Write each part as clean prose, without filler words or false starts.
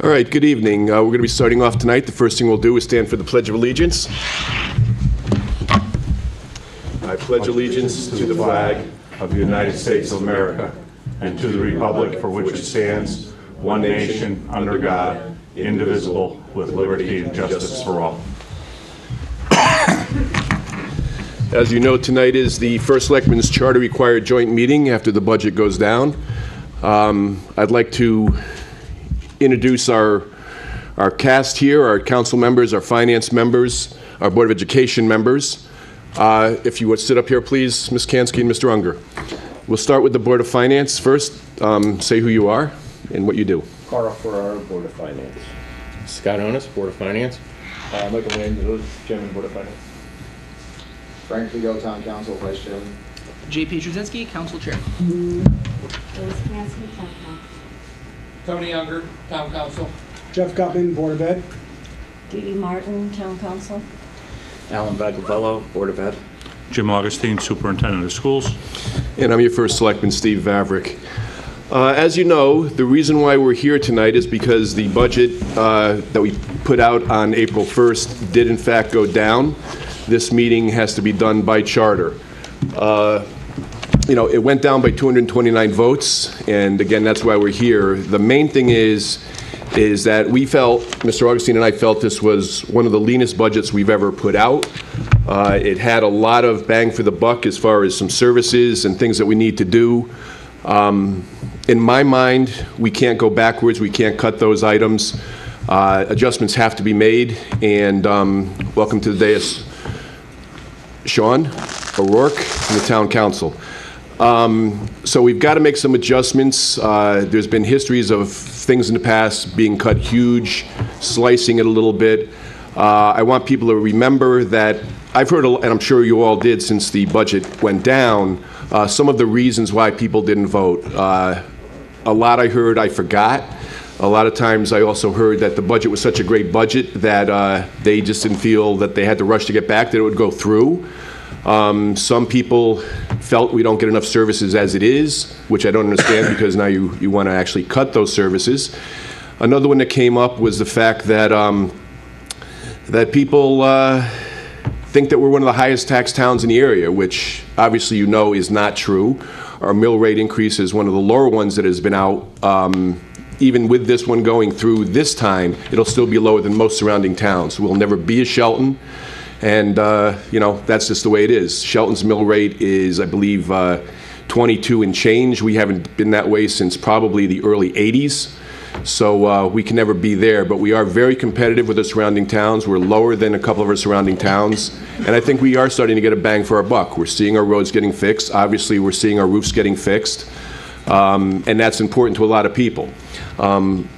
All right, good evening. We're going to be starting off tonight. The first thing we'll do is stand for the Pledge of Allegiance. I pledge allegiance to the flag of the United States of America and to the republic for which it stands, one nation, under God, indivisible, with liberty and justice for all. As you know, tonight is the First Selectmen's Charter Required Joint Meeting after the budget goes down. I'd like to introduce our cast here, our council members, our finance members, our Board of Education members. If you would sit up here, please, Ms. Kansky and Mr. Unger. We'll start with the Board of Finance first. Say who you are and what you do. Carl Ferrara, Board of Finance. Scott Onis, Board of Finance. Michael Manzillo, Chairman, Board of Finance. Frank Ligo, Town Council, Vice Chairman. J.P. Trzynski, Council Chair. Liz Kansky, Town Council. Tony Unger, Town Council. Jeff Gutman, Board of Ed. Dee Dee Martin, Town Council. Alan Vagavello, Board of Ed. Jim Augustine, Superintendent of Schools. And I'm your first selectman, Steve Vavrick. As you know, the reason why we're here tonight is because the budget that we put out on April 1st did in fact go down. This meeting has to be done by charter. It went down by 229 votes, and again, that's why we're here. The main thing is that we felt, Mr. Augustine and I felt this was one of the leanest budgets we've ever put out. It had a lot of bang for the buck as far as some services and things that we need to do. In my mind, we can't go backwards. We can't cut those items. Adjustments have to be made, and welcome to the dais, Sean O'Rourke from the Town Council. So we've got to make some adjustments. There's been histories of things in the past being cut huge, slicing it a little bit. I want people to remember that I've heard, and I'm sure you all did since the budget went down, some of the reasons why people didn't vote. A lot I heard I forgot. A lot of times I also heard that the budget was such a great budget that they just didn't feel that they had to rush to get back, that it would go through. Some people felt we don't get enough services as it is, which I don't understand because now you want to actually cut those services. Another one that came up was the fact that that people think that we're one of the highest tax towns in the area, which obviously you know is not true. Our mill rate increase is one of the lower ones that has been out. Even with this one going through this time, it'll still be lower than most surrounding towns. We'll never be a Shelton. And, that's just the way it is. Shelton's mill rate is, I believe, 22 and change. We haven't been that way since probably the early 80s. So we can never be there. But we are very competitive with the surrounding towns. We're lower than a couple of our surrounding towns. And I think we are starting to get a bang for our buck. We're seeing our roads getting fixed. Obviously, we're seeing our roofs getting fixed. And that's important to a lot of people.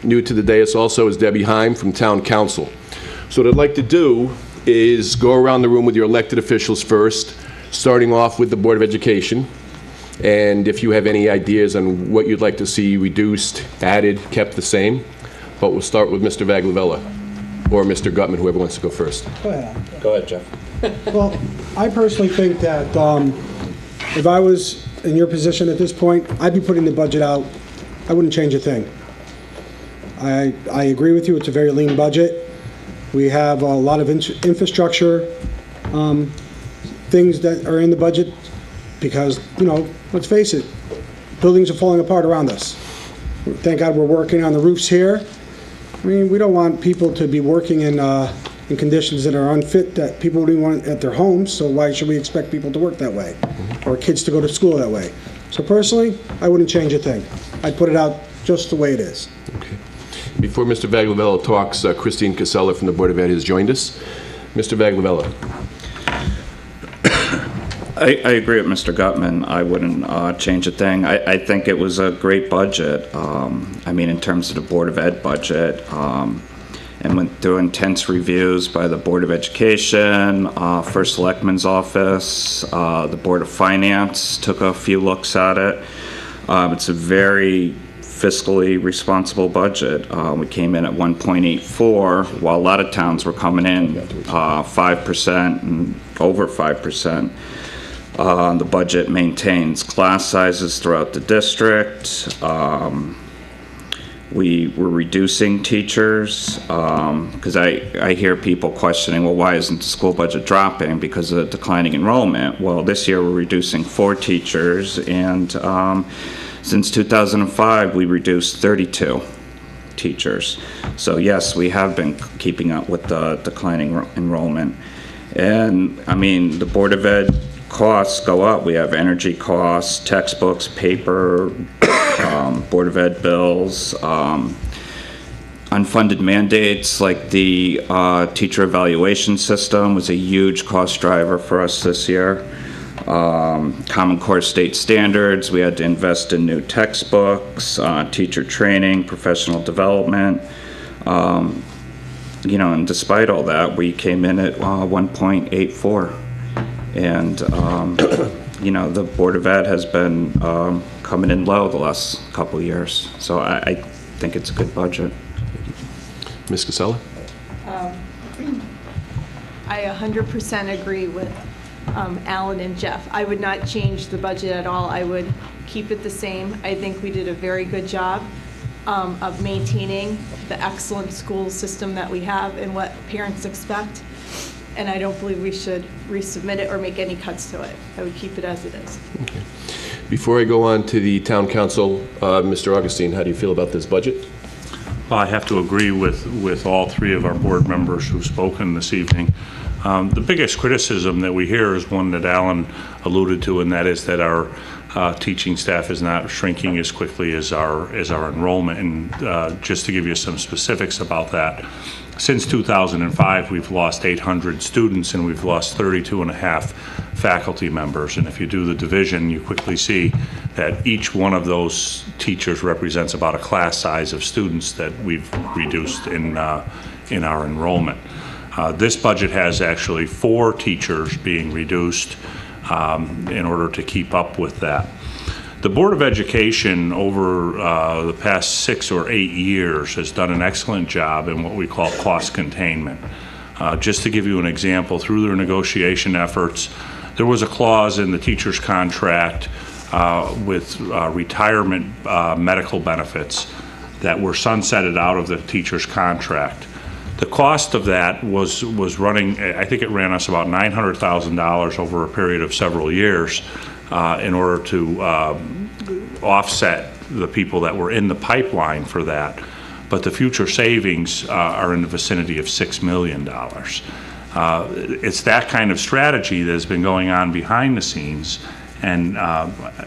New to the dais also is Debbie Heim from Town Council. So what I'd like to do is go around the room with your elected officials first, starting off with the Board of Education. And if you have any ideas on what you'd like to see reduced, added, kept the same. But we'll start with Mr. Vaglavella or Mr. Gutman, whoever wants to go first. Go ahead. Go ahead, Jeff. Well, I personally think that if I was in your position at this point, I'd be putting the budget out. I wouldn't change a thing. I agree with you. It's a very lean budget. We have a lot of infrastructure things that are in the budget because, let's face it, buildings are falling apart around us. Thank God we're working on the roofs here. I mean, we don't want people to be working in conditions that are unfit that people wouldn't want at their homes, so why should we expect people to work that way or kids to go to school that way? So personally, I wouldn't change a thing. I'd put it out just the way it is. Okay. Before Mr. Vaglavella talks, Christine Casella from the Board of Ed has joined us. Mr. Vaglavella. I agree with Mr. Gutman. I wouldn't change a thing. I think it was a great budget. In terms of the Board of Ed budget, and went through intense reviews by the Board of Education, First Selectman's Office, the Board of Finance took a few looks at it. It's a very fiscally responsible budget. We came in at 1.84, while a lot of towns were coming in 5% and over 5%. The budget maintains class sizes throughout the district. We were reducing teachers, because I hear people questioning, well, why isn't the school budget dropping because of the declining enrollment? Well, this year we're reducing 4 teachers, and since 2005, we reduced 32 teachers. So yes, we have been keeping up with the declining enrollment. And I mean, the Board of Ed costs go up. We have energy costs, textbooks, paper, Board of Ed bills, unfunded mandates like the teacher evaluation system was a huge cost driver for us this year. Common Core state standards, we had to invest in new textbooks, teacher training, professional development. You know, and despite all that, we came in at 1.84. And, you know, the Board of Ed has been coming in low the last couple of years. So I think it's a good budget. Ms. Casella? I 100% agree with Alan and Jeff. I would not change the budget at all. I would keep it the same. I think we did a very good job of maintaining the excellent school system that we have and what parents expect. And I don't believe we should resubmit it or make any cuts to it. I would keep it as it is. Okay. Before I go on to the town council, Mr. Augustine, how do you feel about this budget? Well, I have to agree with all 3 of our board members who've spoken this evening. The biggest criticism that we hear is one that Alan alluded to, and that is that our teaching staff is not shrinking as quickly as our enrollment. And just to give you some specifics about that, since 2005, we've lost 800 students and we've lost 32 and a half faculty members. And if you do the division, you quickly see that each one of those teachers represents about a class size of students that we've reduced in our enrollment. This budget has actually 4 teachers being reduced in order to keep up with that. The Board of Education over the past 6 or 8 years has done an excellent job in what we call cost containment. Just to give you an example, through their negotiation efforts, there was a clause in the teacher's contract with retirement medical benefits that were sunsetted out of the teacher's contract. The cost of that was running, I think it ran us about $900,000 over a period of several years in order to offset the people that were in the pipeline for that. But the future savings are in the vicinity of $6 million. It's that kind of strategy that has been going on behind the scenes. And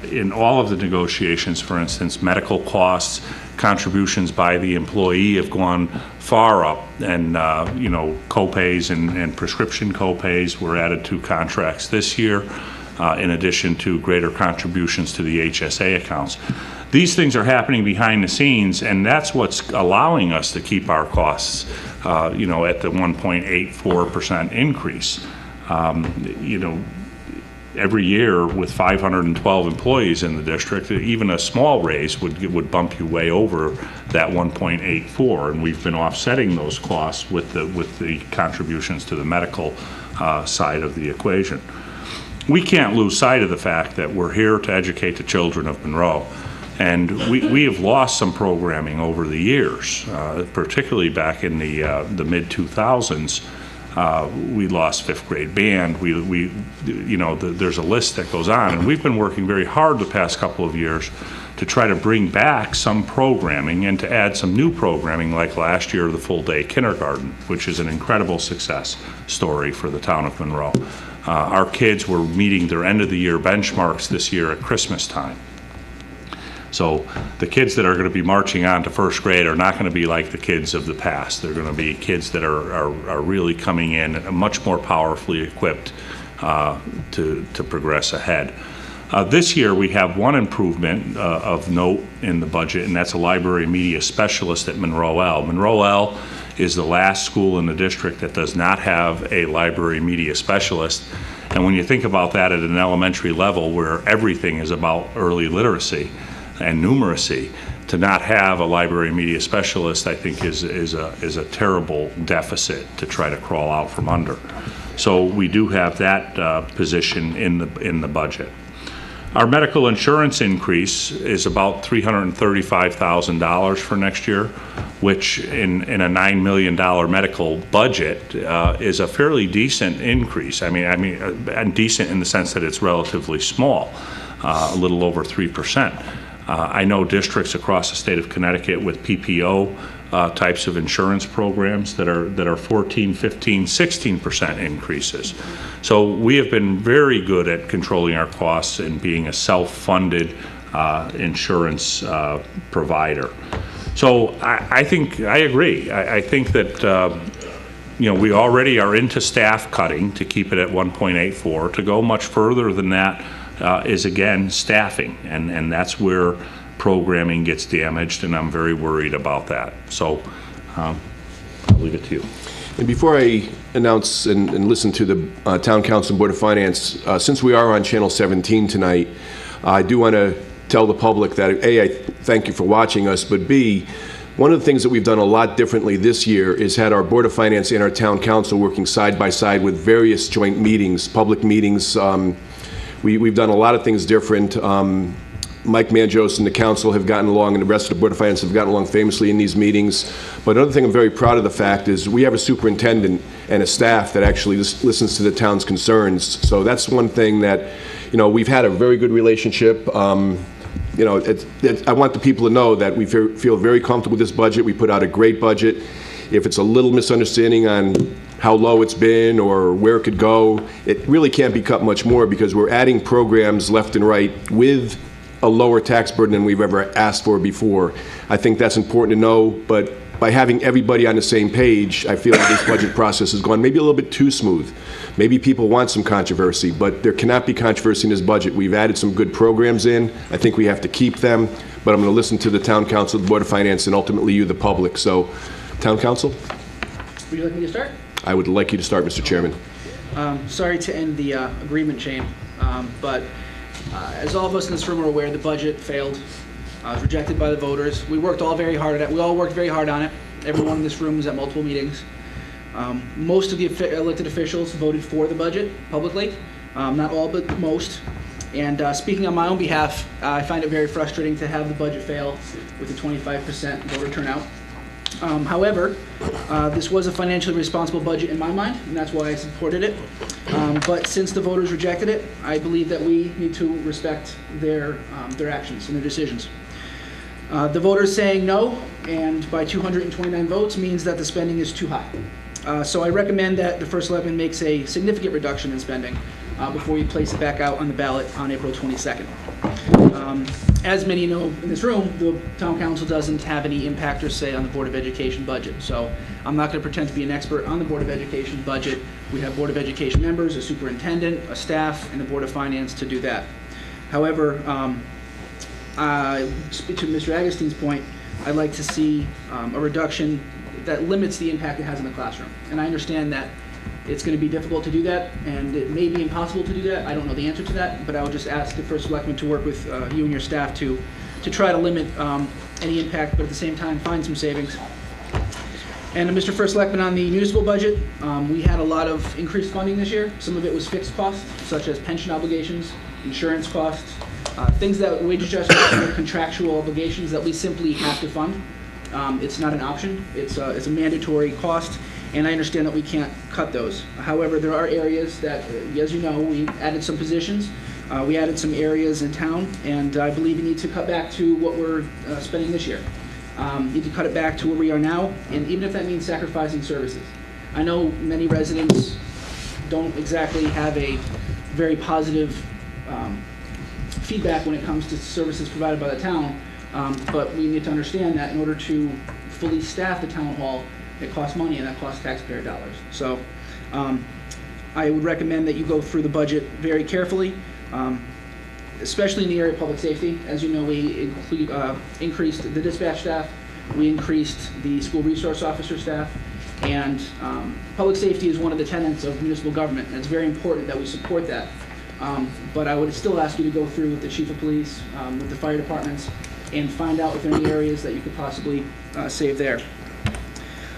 in all of the negotiations, for instance, medical costs, contributions by the employee have gone far up, and you know, copays and prescription copays were added to contracts this year, in addition to greater contributions to the HSA accounts. These things are happening behind the scenes, and that's what's allowing us to keep our costs, you know, at the 1.84% increase. You know, every year with 512 employees in the district, even a small raise would bump you way over that 1.84, and we've been offsetting those costs with the contributions to the medical side of the equation. We can't lose sight of the fact that we're here to educate the children of Monroe, and we have lost some programming over the years, particularly back in the mid-2000s. We lost 5th grade band. We you know, there's a list that goes on, and we've been working very hard the past couple of years to try to bring back some programming and to add some new programming, like last year, the full-day kindergarten, which is an incredible success story for the town of Monroe. Our kids were meeting their end-of-the-year benchmarks this year at Christmas time. So the kids that are going to be marching on to 1st grade are not going to be like the kids of the past. They're going to be kids that are really coming in much more powerfully equipped to progress ahead. This year we have one improvement of note in the budget, and that's a library media specialist at Monroe L. Monroe L is the last school in the district that does not have a library media specialist. And when you think about that at an elementary level where everything is about early literacy and numeracy, to not have a library media specialist, I think is a terrible deficit to try to crawl out from under. So we do have that position in the budget. Our medical insurance increase is about $335,000 for next year, which in a $9 million medical budget is a fairly decent increase. And decent in the sense that it's relatively small, a little over 3%. I know districts across the state of Connecticut with PPO types of insurance programs that are 14, 15, 16% increases. So we have been very good at controlling our costs and being a self-funded insurance provider. So I think I agree. I think that we already are into staff cutting to keep it at 1.84. To go much further than that is again staffing, and that's where programming gets damaged, and I'm very worried about that. So I'll leave it to you. And before I announce and listen to the Town Council and Board of Finance, since we are on Channel 17 tonight, I do want to tell the public that, A, I thank you for watching us, but B, one of the things that we've done a lot differently this year is had our Board of Finance and our Town Council working side by side with various joint meetings, public meetings. We've done a lot of things different. Mike Manjos and the council have gotten along, and the rest of the Board of Finance have gotten along famously in these meetings. But another thing I'm very proud of the fact is we have a superintendent and a staff that actually listens to the town's concerns. So that's one thing that, we've had a very good relationship. I want the people to know that we feel very comfortable with this budget. We put out a great budget. If it's a little misunderstanding on how low it's been or where it could go, it really can't be cut much more because we're adding programs left and right with a lower tax burden than we've ever asked for before. I think that's important to know, but by having everybody on the same page, I feel like this budget process has gone maybe a little bit too smooth. Maybe people want some controversy, but there cannot be controversy in this budget. We've added some good programs in. I think we have to keep them, but I'm going to listen to the Town Council, the Board of Finance, and ultimately you, the public. So, Town Council? Would you like me to start? I would like you to start, Mr. Chairman. Sorry to end the agreement chain, but as all of us in this room are aware, the budget failed. It was rejected by the voters. We worked all very hard at it. We all worked very hard on it. Everyone in this room was at multiple meetings. Most of the elected officials voted for the budget publicly. Not all, but most. And speaking on my own behalf, I find it very frustrating to have the budget fail with a 25% voter turnout. However, this was a financially responsible budget in my mind, and that's why I supported it. But since the voters rejected it, I believe that we need to respect their actions and their decisions. The voters saying no, and by 229 votes, means that the spending is too high. So I recommend that the First Selectman makes a significant reduction in spending before we place it back out on the ballot on April 22nd. As many know in this room, the Town Council doesn't have any impact or say on the Board of Education budget. So I'm not going to pretend to be an expert on the Board of Education budget. We have Board of Education members, a superintendent, a staff, and the Board of Finance to do that. However, to Mr. Agostini's point, I'd like to see a reduction that limits the impact it has in the classroom. And I understand that it's going to be difficult to do that, and it may be impossible to do that. I don't know the answer to that, but I would just ask the First Selectman to work with you and your staff to try to limit any impact, but at the same time find some savings. And Mr. First Selectman, on the municipal budget, we had a lot of increased funding this year. Some of it was fixed costs, such as pension obligations, insurance costs, things that wage adjustments are contractual obligations that we simply have to fund. It's not an option. It's a mandatory cost. And I understand that we can't cut those. However, there are areas that, as you know, we added some positions. We added some areas in town, and I believe we need to cut back to what we're spending this year. Need to cut it back to where we are now, and even if that means sacrificing services. I know many residents don't exactly have a very positive feedback when it comes to services provided by the town, but we need to understand that in order to fully staff the town hall, it costs money, and that costs taxpayer dollars. So I would recommend that you go through the budget very carefully, especially in the area of public safety. As you know, we increased the dispatch staff, we increased the school resource officer staff, and public safety is one of the tenets of municipal government, and it's very important that we support that. But I would still ask you to go through with the chief of police, with the fire departments, and find out if there are any areas that you could possibly save there.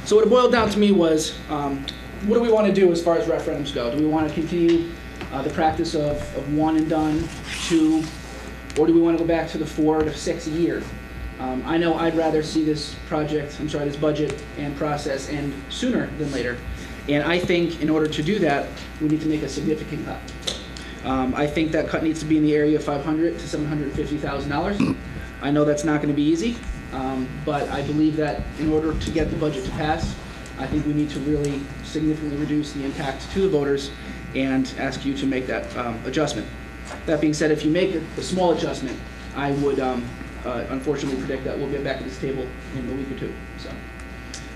So what it boiled down to me was, what do we want to do as far as referendums go? Do we want to continue the practice of one and done, 2, or do we want to go back to the 4 to 6 a year? I know I'd rather see this budget and process end sooner than later. And I think in order to do that, we need to make a significant cut. I think that cut needs to be in the area of $500,000 to $750,000. I know that's not going to be easy, but I believe that in order to get the budget to pass, I think we need to really significantly reduce the impact to the voters and ask you to make that adjustment. That being said, if you make a small adjustment, I would unfortunately predict that we'll get back to this table in a week or two. So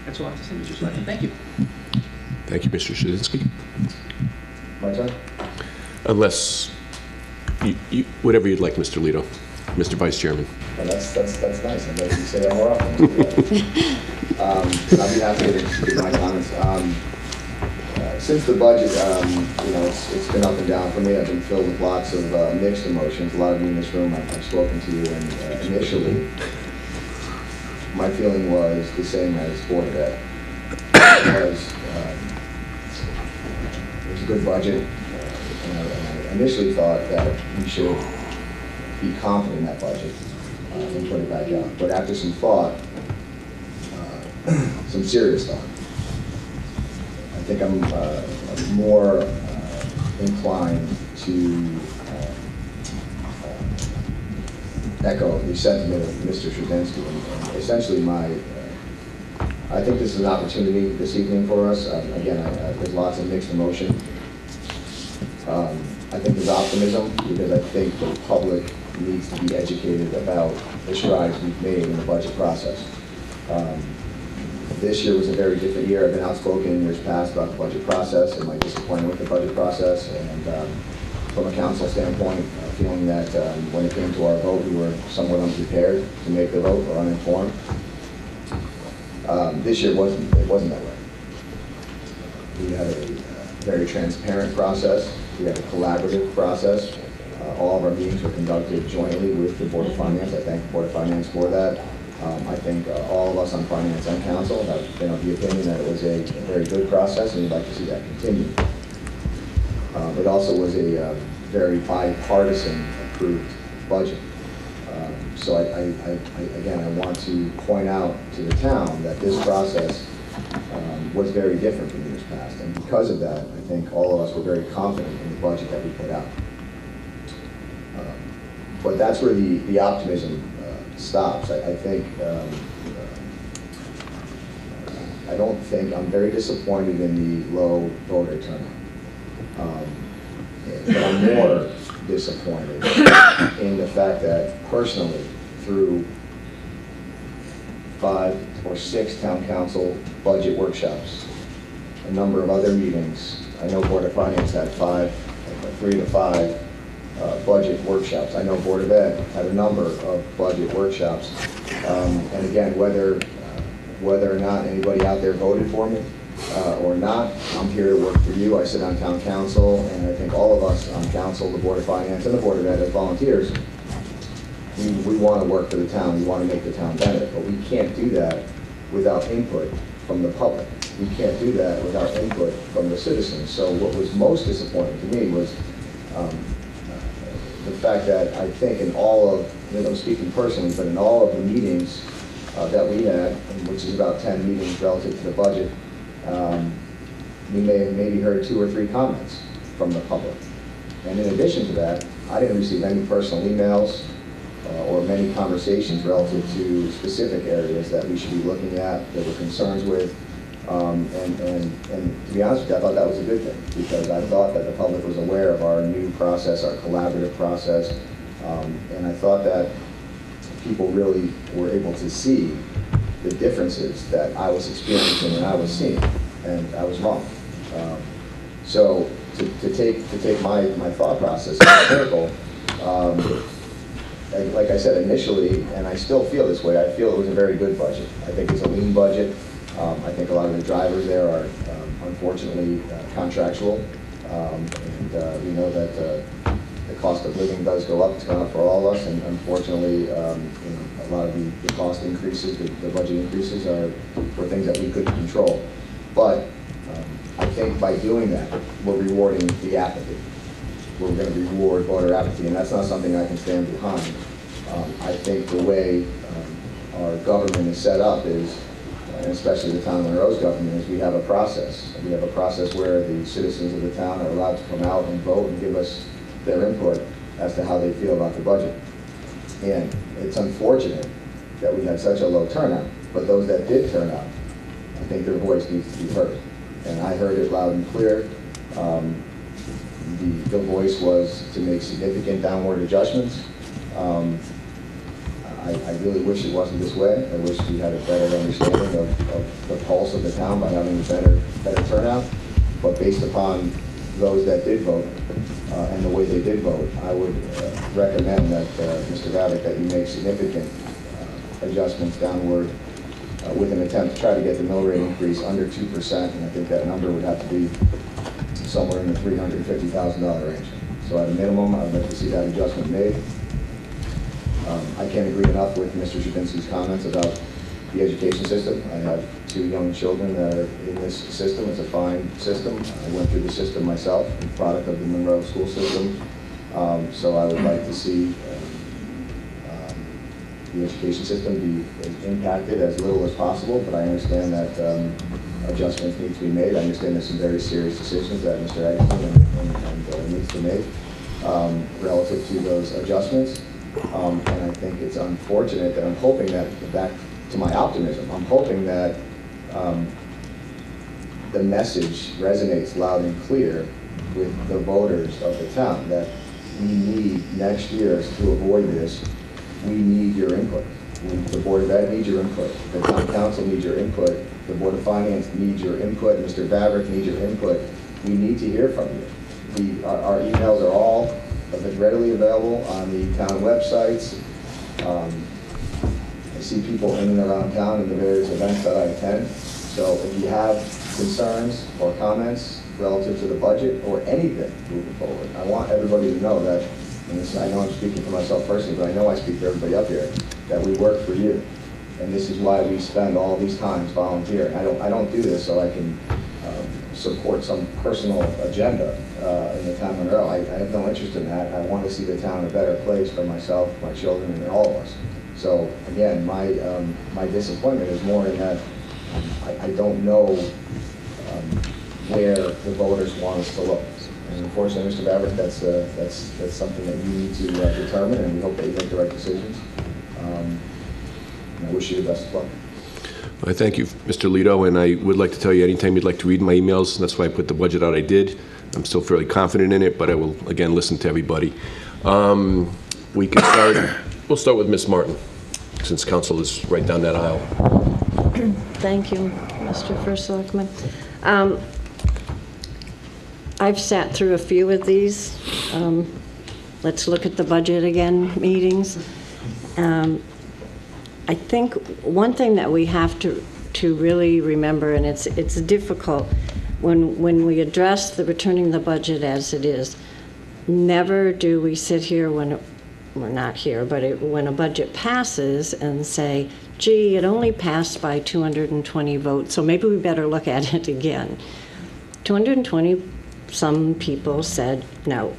that's all I have to say, Mr. Selectman. Thank you. Thank you, Mr. Shazinski. My turn? Unless, whatever you'd like, Mr. Lito, Mr. Vice Chairman. Well, that's nice. I'd like you to say that more often. I'd be happy to give my comments. Since the budget, it's been up and down for me. I've been filled with lots of mixed emotions. A lot of you in this room, I've spoken to you, and initially, my feeling was the same as Board of Ed. It was a good budget, and I initially thought that we should be confident in that budget and put it back out. But after some thought, some serious thought, I think I'm more inclined to echo the sentiment of Mr. Shazinski. And essentially, I think this is an opportunity this evening for us. Again, there's lots of mixed emotion. I think there's optimism because I think the public needs to be educated about the strides we've made in the budget process. This year was a very different year. I've been outspoken in years past about the budget process and my disappointment with the budget process. And from a council standpoint, feeling that when it came to our vote, we were somewhat unprepared to make the vote or uninformed. This year wasn't that way. We had a very transparent process. We had a collaborative process. All of our meetings were conducted jointly with the Board of Finance. I thank the Board of Finance for that. I think all of us on Finance and Council have been of the opinion that it was a very good process, and we'd like to see that continue. It also was a very bipartisan approved budget. So again, I want to point out to the town that this process was very different from years past. And because of that, I think all of us were very confident in the budget that we put out. But that's where the optimism stops. I think, I don't think, I'm very disappointed in the low voter turnout. But I'm more disappointed in the fact that personally, through 5 or 6 town council budget workshops, a number of other meetings, I know Board of Finance had 3 to 5 budget workshops. I know Board of Ed had a number of budget workshops. And again, whether or not anybody out there voted for me or not, I'm here to work for you. I sit on town council, and I think all of us on council, the Board of Finance and the Board of Ed as volunteers, we want to work for the town. We want to make the town better. But we can't do that without input from the public. We can't do that without input from the citizens. So what was most disappointing to me was the fact that I think in all of, speaking personally, but in all of the meetings that we had, which is about 10 meetings relative to the budget, we may have maybe heard 2 or 3 comments from the public. And in addition to that, I didn't receive any personal emails or many conversations relative to specific areas that we should be looking at, that we're concerns with. And to be honest with you, I thought that was a good thing, because I thought that the public was aware of our new process, our collaborative process, and I thought that people really were able to see the differences that I was experiencing and I was seeing, and I was wrong. So to take my thought process in a circle, like I said initially, and I still feel this way, I feel it was a very good budget. I think it's a lean budget. I think a lot of the drivers there are unfortunately contractual, and we know that the cost of living does go up. It's gone up for all of us, and unfortunately, a lot of the cost increases, the budget increases, are for things that we couldn't control. But I think by doing that, we're rewarding the apathy. we're going to reward voter apathy, and that's not something I can stand behind. I think the way our government is set up is, and especially the town of Monroe's government, is we have a process. We have a process where the citizens of the town are allowed to come out and vote and give us their input as to how they feel about the budget. And it's unfortunate that we had such a low turnout, but those that did turn out, I think their voice needs to be heard. And I heard it loud and clear. The voice was to make significant downward adjustments. I really wish it wasn't this way. I wish we had a better understanding of the pulse of the town by having a better turnout. But based upon those that did vote and the way they did vote, I would recommend that, Mr. Vavick, that you make significant adjustments downward with an attempt to try to get the mill rate increase under 2%, and I think that number would have to be somewhere in the $350,000 range. So at a minimum, I'd like to see that adjustment made. I can't agree enough with Mr. Shabinsky's comments about the education system. I have 2 young children that are in this system. It's a fine system. I went through the system myself, a product of the Monroe school system. So I would like to see the education system be impacted as little as possible, but I understand that adjustments need to be made. I understand there's some very serious decisions that Mr. Eggleston needs to make relative to those adjustments. And I think it's unfortunate that I'm hoping that, back to my optimism, I'm hoping that the message resonates loud and clear with the voters of the town, that we need next year to avoid this. We need your input. The Board of Ed needs your input. The Town Council needs your input. The Board of Finance needs your input. Mr. Vavick needs your input. We need to hear from you. Our emails are all readily available on the town websites. I see people in and around town in the various events that I attend. So if you have concerns or comments relative to the budget or anything moving forward, I want everybody to know that, and this, I know I'm speaking for myself personally, but I know I speak for everybody up here, that we work for you. And this is why we spend all these times volunteering. I don't do this so I can support some personal agenda in the town of Monroe. I have no interest in that. I want to see the town a better place for myself, my children, and all of us. So again, my disappointment is more in that I don't know where the voters want us to look. And unfortunately, Mr. Vavick, that's something that you need to determine, and we hope that you make the right decisions. And I wish you the best of luck. I thank you, Mr. Lito, and I would like to tell you anytime you'd like to read my emails, that's why I put the budget out I did. I'm still fairly confident in it, but I will, again, listen to everybody. We can start, we'll start with Ms. Martin, since council is right down that aisle. Thank you, Mr. First Selectman. I've sat through a few of these. Let's look at the budget again meetings. I think one thing that we have to really remember, and it's difficult when we address the returning the budget as it is, never do we sit here when we're not here, but when a budget passes and say, gee, it only passed by 220 votes, so maybe we better look at it again. 220, some people said no.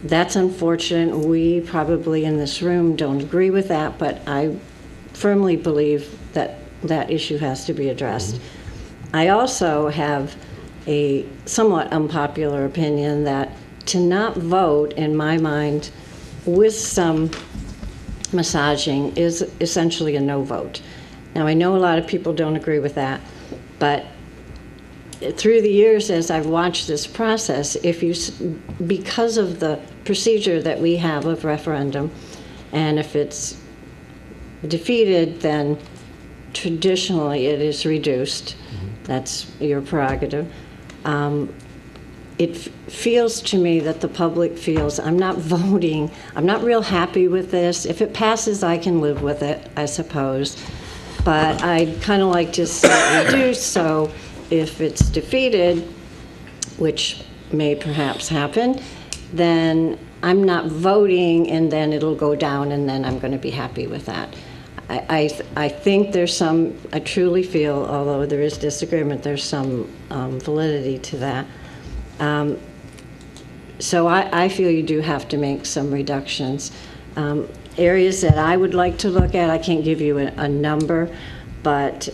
That's unfortunate. We probably in this room don't agree with that, but I firmly believe that that issue has to be addressed. I also have a somewhat unpopular opinion that to not vote, in my mind, with some massaging is essentially a no vote. Now, I know a lot of people don't agree with that, but through the years as I've watched this process, because of the procedure that we have of referendum, and if it's defeated, then traditionally it is reduced. That's your prerogative. It feels to me that the public feels, I'm not voting, I'm not real happy with this. If it passes, I can live with it, I suppose. But I'd kind of like to see it reduced, so if it's defeated, which may perhaps happen, then I'm not voting, and then it'll go down, and then I'm going to be happy with that. I think there's some, I truly feel, although there is disagreement, there's some validity to that. So I feel you do have to make some reductions. Areas that I would like to look at, I can't give you a number, but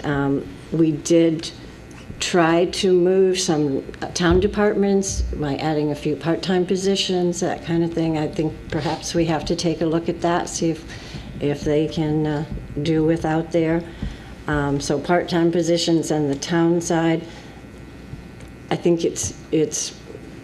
we did try to move some town departments by adding a few part-time positions, that kind of thing. I think perhaps we have to take a look at that, see if they can do without there. So part-time positions on the town side, I think it's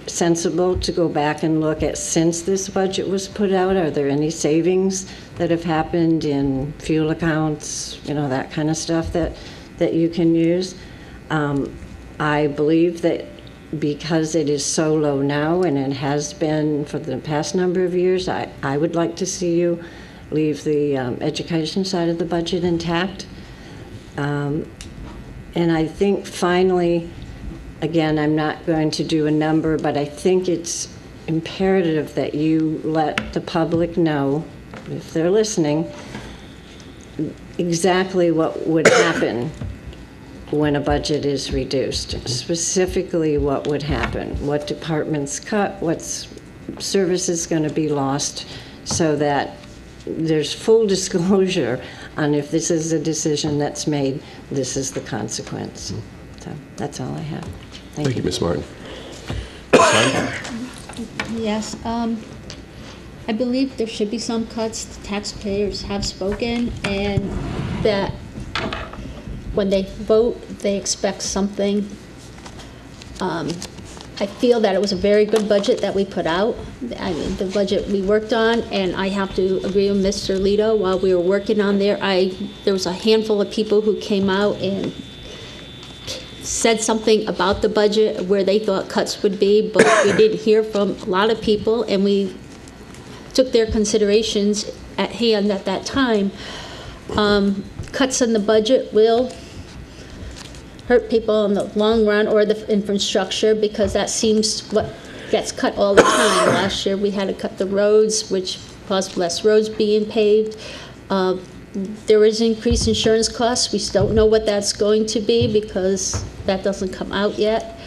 sensible to go back and look at, since this budget was put out, are there any savings that have happened in fuel accounts, that kind of stuff that you can use. I believe that because it is so low now, and it has been for the past number of years, I would like to see you leave the education side of the budget intact. And I think finally, again, I'm not going to do a number, but I think it's imperative that you let the public know, if they're listening, exactly what would happen when a budget is reduced. Specifically, what would happen, what departments cut, what services going to be lost, so that there's full disclosure on, if this is a decision that's made, this is the consequence. So that's all I have. Thank you, Ms. Martin. Yes, I believe there should be some cuts. The taxpayers have spoken, and that when they vote, they expect something. I feel that it was a very good budget that we put out. I mean, the budget we worked on, and I have to agree with Mr. Lito. While we were working on there was a handful of people who came out and said something about the budget where they thought cuts would be, but we did hear from a lot of people, and we took their considerations at hand at that time. Cuts in the budget will hurt people in the long run, or the infrastructure, because that seems what gets cut all the time. Last year we had to cut the roads, which caused less roads being paved. There is increased insurance costs. We still don't know what that's going to be because that doesn't come out yet.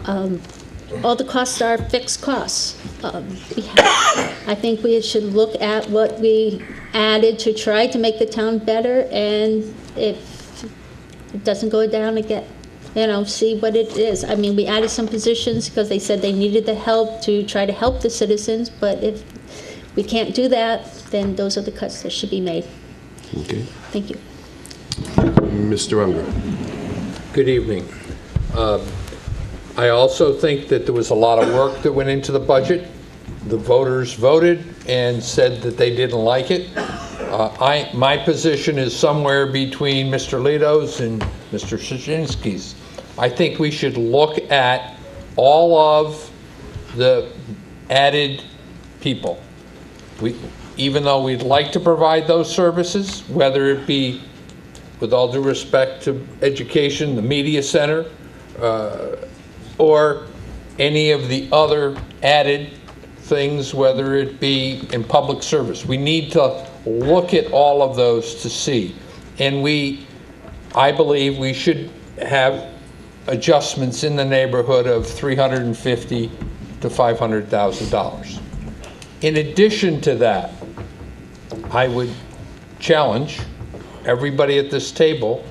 All the costs are fixed costs. I think we should look at what we added to try to make the town better, and if it doesn't go down again, see what it is. I mean, we added some positions because they said they needed the help to try to help the citizens, but if we can't do that, then those are the cuts that should be made. Okay. Thank you. Mr. Unger. Good evening. I also think that there was a lot of work that went into the budget. The voters voted and said that they didn't like it. My position is somewhere between Mr. Lito's and Mr. Szynski's. I think we should look at all of the added people. Even though we'd like to provide those services, whether it be, with all due respect to education, the media center, or any of the other added things, whether it be in public service. We need to look at all of those to see. And I believe we should have adjustments in the neighborhood of $350,000 to $500,000. In addition to that, I would challenge everybody at this table,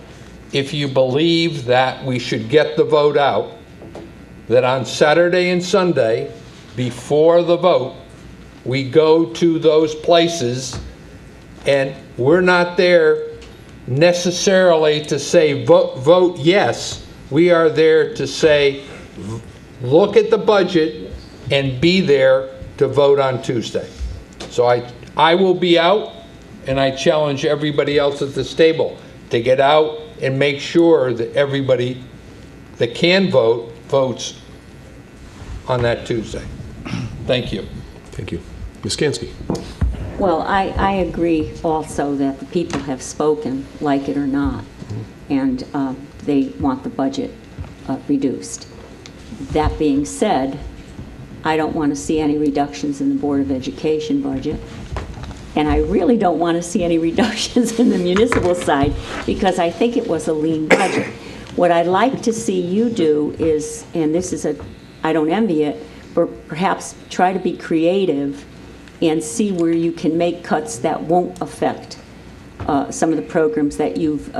if you believe that we should get the vote out, that on Saturday and Sunday, before the vote, we go to those places, and we're not there necessarily to say vote yes. We are there to say, look at the budget and be there to vote on Tuesday. So I will be out, and I challenge everybody else at this table to get out and make sure that everybody that can vote votes on that Tuesday. Thank you. Thank you. Ms. Skansky. Well, I agree also that the people have spoken, like it or not, and they want the budget reduced. That being said, I don't want to see any reductions in the Board of Education budget, and I really don't want to see any reductions in the municipal side, because I think it was a lean budget. What I'd like to see you do is, and this is I don't envy it, perhaps try to be creative and see where you can make cuts that won't affect some of the programs that you've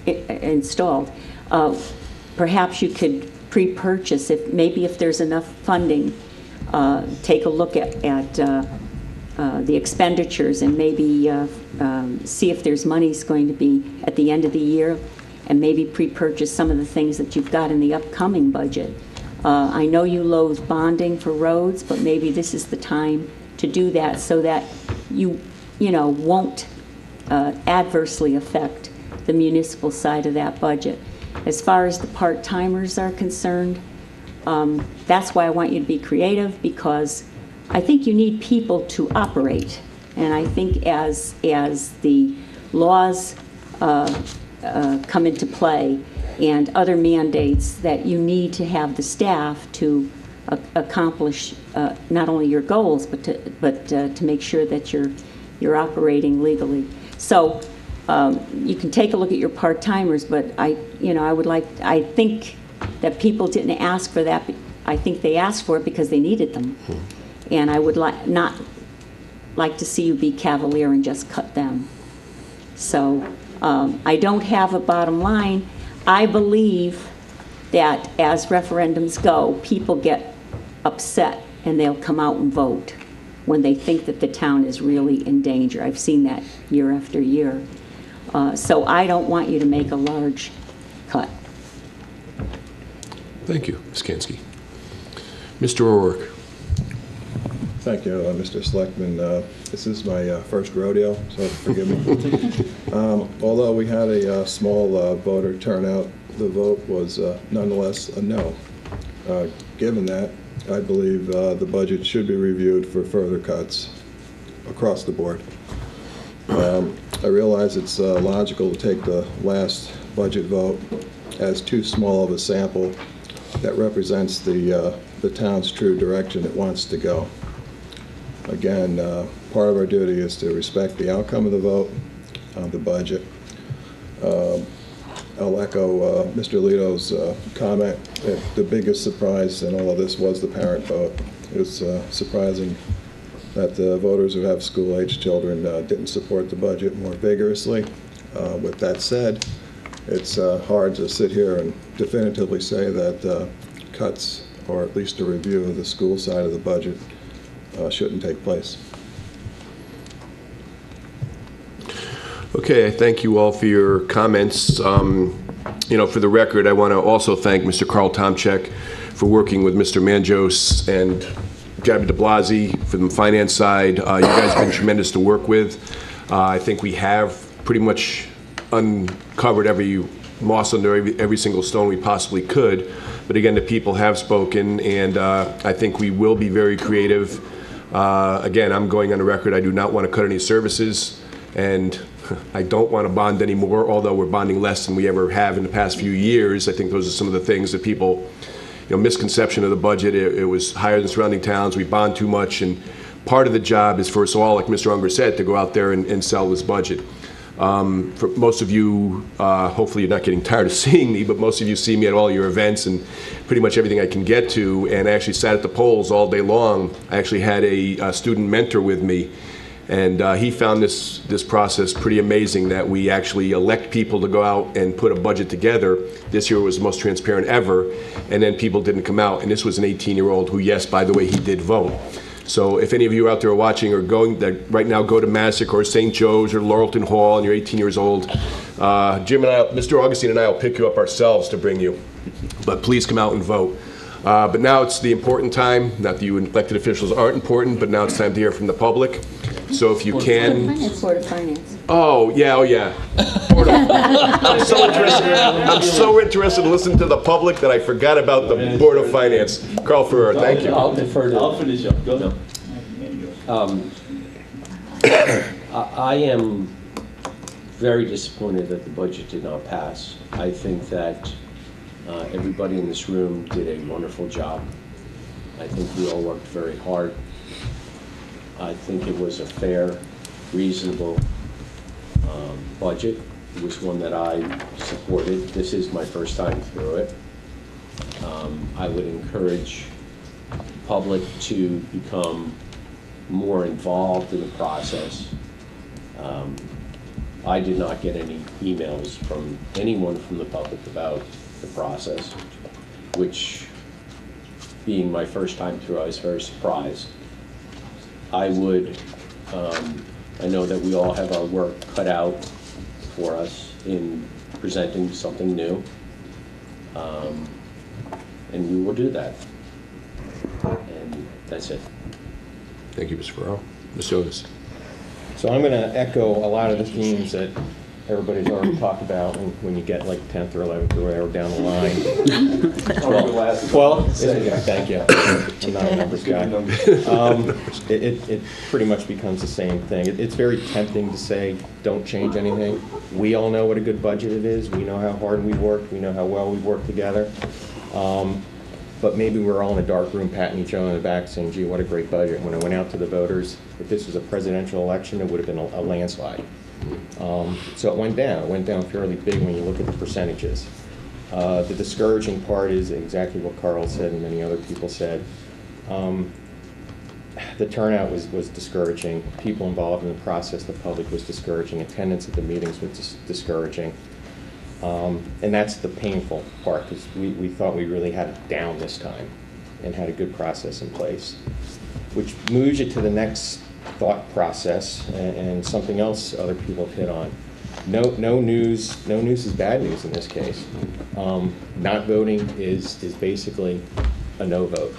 installed. Perhaps you could pre-purchase, if there's enough funding, take a look at the expenditures and maybe see if there's money's going to be at the end of the year, and maybe pre-purchase some of the things that you've got in the upcoming budget. I know you loathe bonding for roads, but maybe this is the time to do that so that you won't adversely affect the municipal side of that budget. As far as the part-timers are concerned, that's why I want you to be creative, because I think you need people to operate. And I think as the laws come into play and other mandates, that you need to have the staff to accomplish not only your goals, but to make sure that you're operating legally. So you can take a look at your part-timers, but I think that people didn't ask for that. I think they asked for it because they needed them. And I would not like to see you be cavalier and just cut them. So I don't have a bottom line. I believe that as referendums go, people get upset and they'll come out and vote when they think that the town is really in danger. I've seen that year after year. So I don't want you to make a large cut. Thank you, Ms. Kansky. Mr. O'Rourke. Thank you, Mr. Selectman. This is my first rodeo, so forgive me. Although we had a small voter turnout, the vote was nonetheless a no. Given that, I believe the budget should be reviewed for further cuts across the board. I realize it's logical to take the last budget vote as too small of a sample that represents the town's true direction it wants to go. Again, part of our duty is to respect the outcome of the vote on the budget. I'll echo Mr. Leto's comment that the biggest surprise in all of this was the parent vote. It was surprising that the voters who have school-age children didn't support the budget more vigorously. With that said, it's hard to sit here and definitively say that cuts, or at least a review of the school side of the budget, shouldn't take place. Okay, I thank you all for your comments. For the record, I want to also thank Mr. Carl Tomczyk for working with Mr. Manjos and Gabby de Blasi from the finance side. You guys have been tremendous to work with. I think we have pretty much uncovered every moss under every single stone we possibly could. But again, the people have spoken, and I think we will be very creative. Again, I'm going on the record, I do not want to cut any services, and I don't want to bond anymore, although we're bonding less than we ever have in the past few years. I think those are some of the things that people, misconception of the budget. It was higher than surrounding towns. We bond too much, and part of the job is, first of all, like Mr. Unger said, to go out there and sell this budget. For most of you, hopefully you're not getting tired of seeing me, but most of you see me at all your events and pretty much everything I can get to, and I actually sat at the polls all day long. I actually had a student mentor with me, and he found this process pretty amazing, that we actually elect people to go out and put a budget together. This year was the most transparent ever, and then people didn't come out, and this was an 18-year-old who, yes, by the way, he did vote. So if any of you out there are watching or going right now, go to Massac or St. Joe's or Laurelton Hall and you're 18 years old, Jim and I, Mr. Augustine and I will pick you up ourselves to bring you. But please come out and vote. But now it's the important time. Not that you elected officials aren't important, but now it's time to hear from the public. So if you can... Board of Finance. Oh, yeah. I'm so interested to listen to the public that I forgot about the Board of Finance. Carl Ferrer, thank you. I'll defer to... I'll finish up. Go ahead. I am very disappointed that the budget did not pass. I think that everybody in this room did a wonderful job. I think we all worked very hard. I think it was a fair, reasonable budget. It was one that I supported. This is my first time through it. I would encourage the public to become more involved in the process. I did not get any emails from anyone from the public about the process, which, being my first time through, I was very surprised. I know that we all have our work cut out for us in presenting something new, and we will do that. And that's it. Thank you, Mr. Ferraro. Ms. Otis. So I'm going to echo a lot of the themes that everybody's already talked about when you get like 10th or 11th or whatever down the line. 12? Thank you. I'm not a numbers guy. It pretty much becomes the same thing. It's very tempting to say, don't change anything. We all know what a good budget it is. We know how hard we've worked. We know how well we've worked together. But maybe we're all in a dark room patting each other on the back saying, gee, what a great budget. When it went out to the voters, if this was a presidential election, it would have been a landslide. So it went down fairly big when you look at the percentages. The discouraging part is exactly what Carl said and many other people said. The turnout was discouraging. People involved in the process, the public, was discouraging. Attendance at the meetings was discouraging. And that's the painful part, because we thought we really had it down this time and had a good process in place, which moves you to the next thought process and something else other people have hit on. No news is bad news in this case. Not voting is basically a no vote.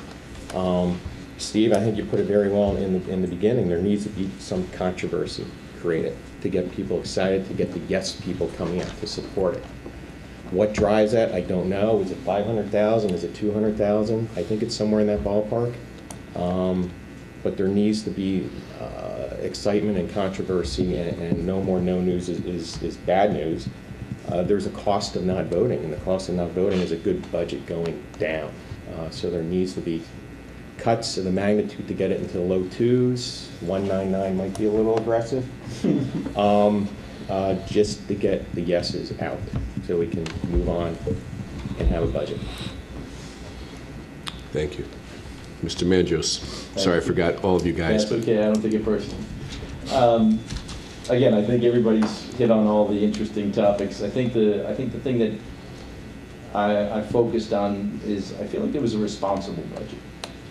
Steve, I think you put it very well in the beginning. There needs to be some controversy created to get people excited, to get the yes people coming out to support it. What drives that, I don't know. Is it 500,000? Is it 200,000? I think it's somewhere in that ballpark. But there needs to be excitement and controversy, and no more no news is bad news. There's a cost of not voting, and the cost of not voting is a good budget going down. So there needs to be cuts of the magnitude to get it into the low twos. 199 might be a little aggressive. Just to get the yeses out so we can move on and have a budget. Thank you. Mr. Manjos. Sorry, I forgot all of you guys. That's okay, I don't take it personally. Again, I think everybody's hit on all the interesting topics. I think the thing that I focused on is I feel like it was a responsible budget.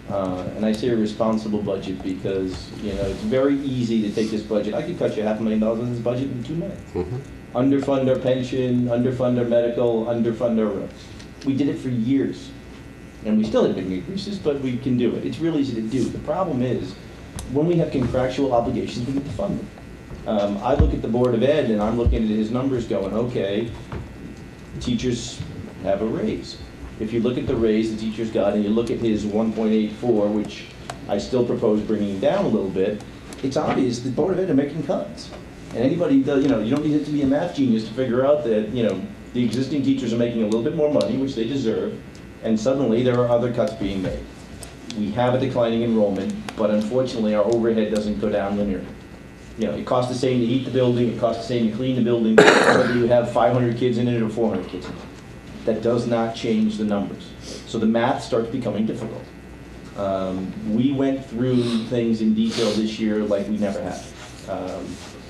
And I say a responsible budget because, it's very easy to take this budget. I could cut you $500,000 in this budget in 2 minutes. Mm-hmm. Underfund our pension, underfund our medical, underfund our roads. We did it for years. And we still have big increases, but we can do it. It's really easy to do. The problem is, when we have contractual obligations, we need to fund them. I look at the Board of Ed, and I'm looking at his numbers going, okay, teachers have a raise. If you look at the raise the teachers got, and you look at his 1.84, which I still propose bringing down a little bit, it's obvious the Board of Ed are making cuts. And anybody does, you don't need to be a math genius to figure out that, the existing teachers are making a little bit more money, which they deserve, and suddenly there are other cuts being made. We have a declining enrollment, but unfortunately our overhead doesn't go down linearly. It costs the same to heat the building, it costs the same to clean the building, whether you have 500 kids in it or 400 kids in it. That does not change the numbers. So the math starts becoming difficult. We went through things in detail this year like we never have.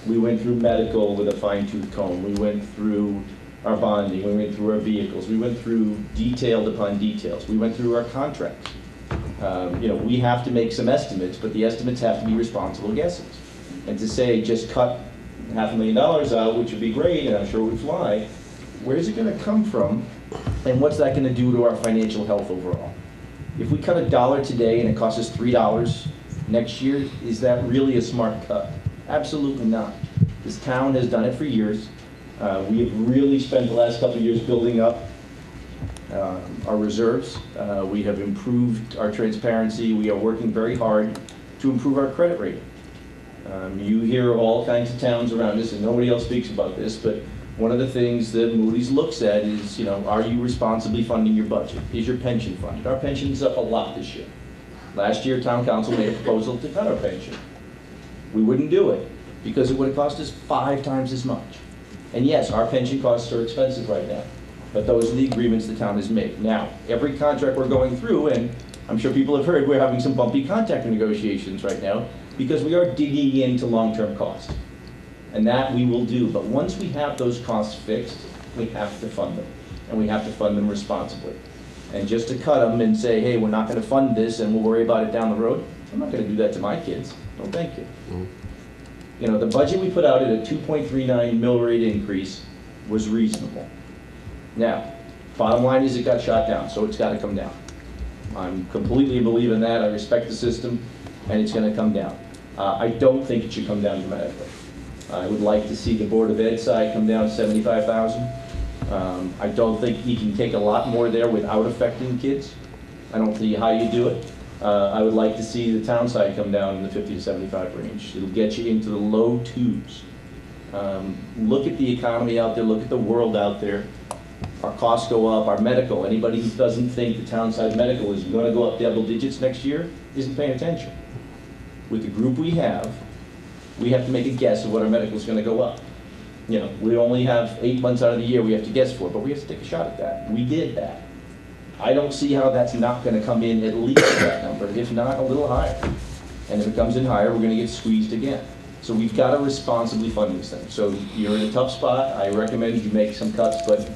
We went through medical with a fine-tooth comb. We went through our bonding. We went through our vehicles. We went through detailed upon details. We went through our contracts. We have to make some estimates, but the estimates have to be responsible guesses. And to say just cut $500,000 out, which would be great, and I'm sure would fly, where's it going to come from, and what's that going to do to our financial health overall? If we cut $1 today and it costs us $3 next year, is that really a smart cut? Absolutely not. This town has done it for years. We have really spent the last couple of years building up our reserves. We have improved our transparency. We are working very hard to improve our credit rating. You hear of all kinds of towns around us, and nobody else speaks about this, but one of the things that Moody's looks at is, are you responsibly funding your budget? Is your pension funded? Our pension's up a lot this year. Last year, town council made a proposal to cut our pension. We wouldn't do it because it would have cost us 5 times as much. And yes, our pension costs are expensive right now. But those are the agreements the town has made. Now, every contract we're going through, and I'm sure people have heard, we're having some bumpy contract negotiations right now because we are digging into long-term costs. And that we will do. But once we have those costs fixed, we have to fund them. And we have to fund them responsibly. And just to cut them and say, hey, we're not going to fund this and we'll worry about it down the road, I'm not going to do that to my kids. No, thank you. You know, the budget we put out at a 2.39 mill rate increase was reasonable. Now, bottom line is it got shot down, so it's got to come down. I'm completely believe in that. I respect the system, and it's going to come down. I don't think it should come down dramatically. I would like to see the Board of Ed side come down to 75,000. I don't think you can take a lot more there without affecting kids. I don't see how you do it. I would like to see the town side come down in the 50 to 75 range. It'll get you into the low twos. Look at the economy out there, look at the world out there. Our costs go up, our medical, anybody who doesn't think the town side medical is going to go up double digits next year isn't paying attention. With the group we have to make a guess of what our medical is going to go up. You know, we only have 8 months out of the year we have to guess for, but we have to take a shot at that. We did that. I don't see how that's not going to come in at least that number, if not a little higher. And if it comes in higher, we're going to get squeezed again. So we've got to responsibly fund these things. So you're in a tough spot. I recommend you make some cuts, but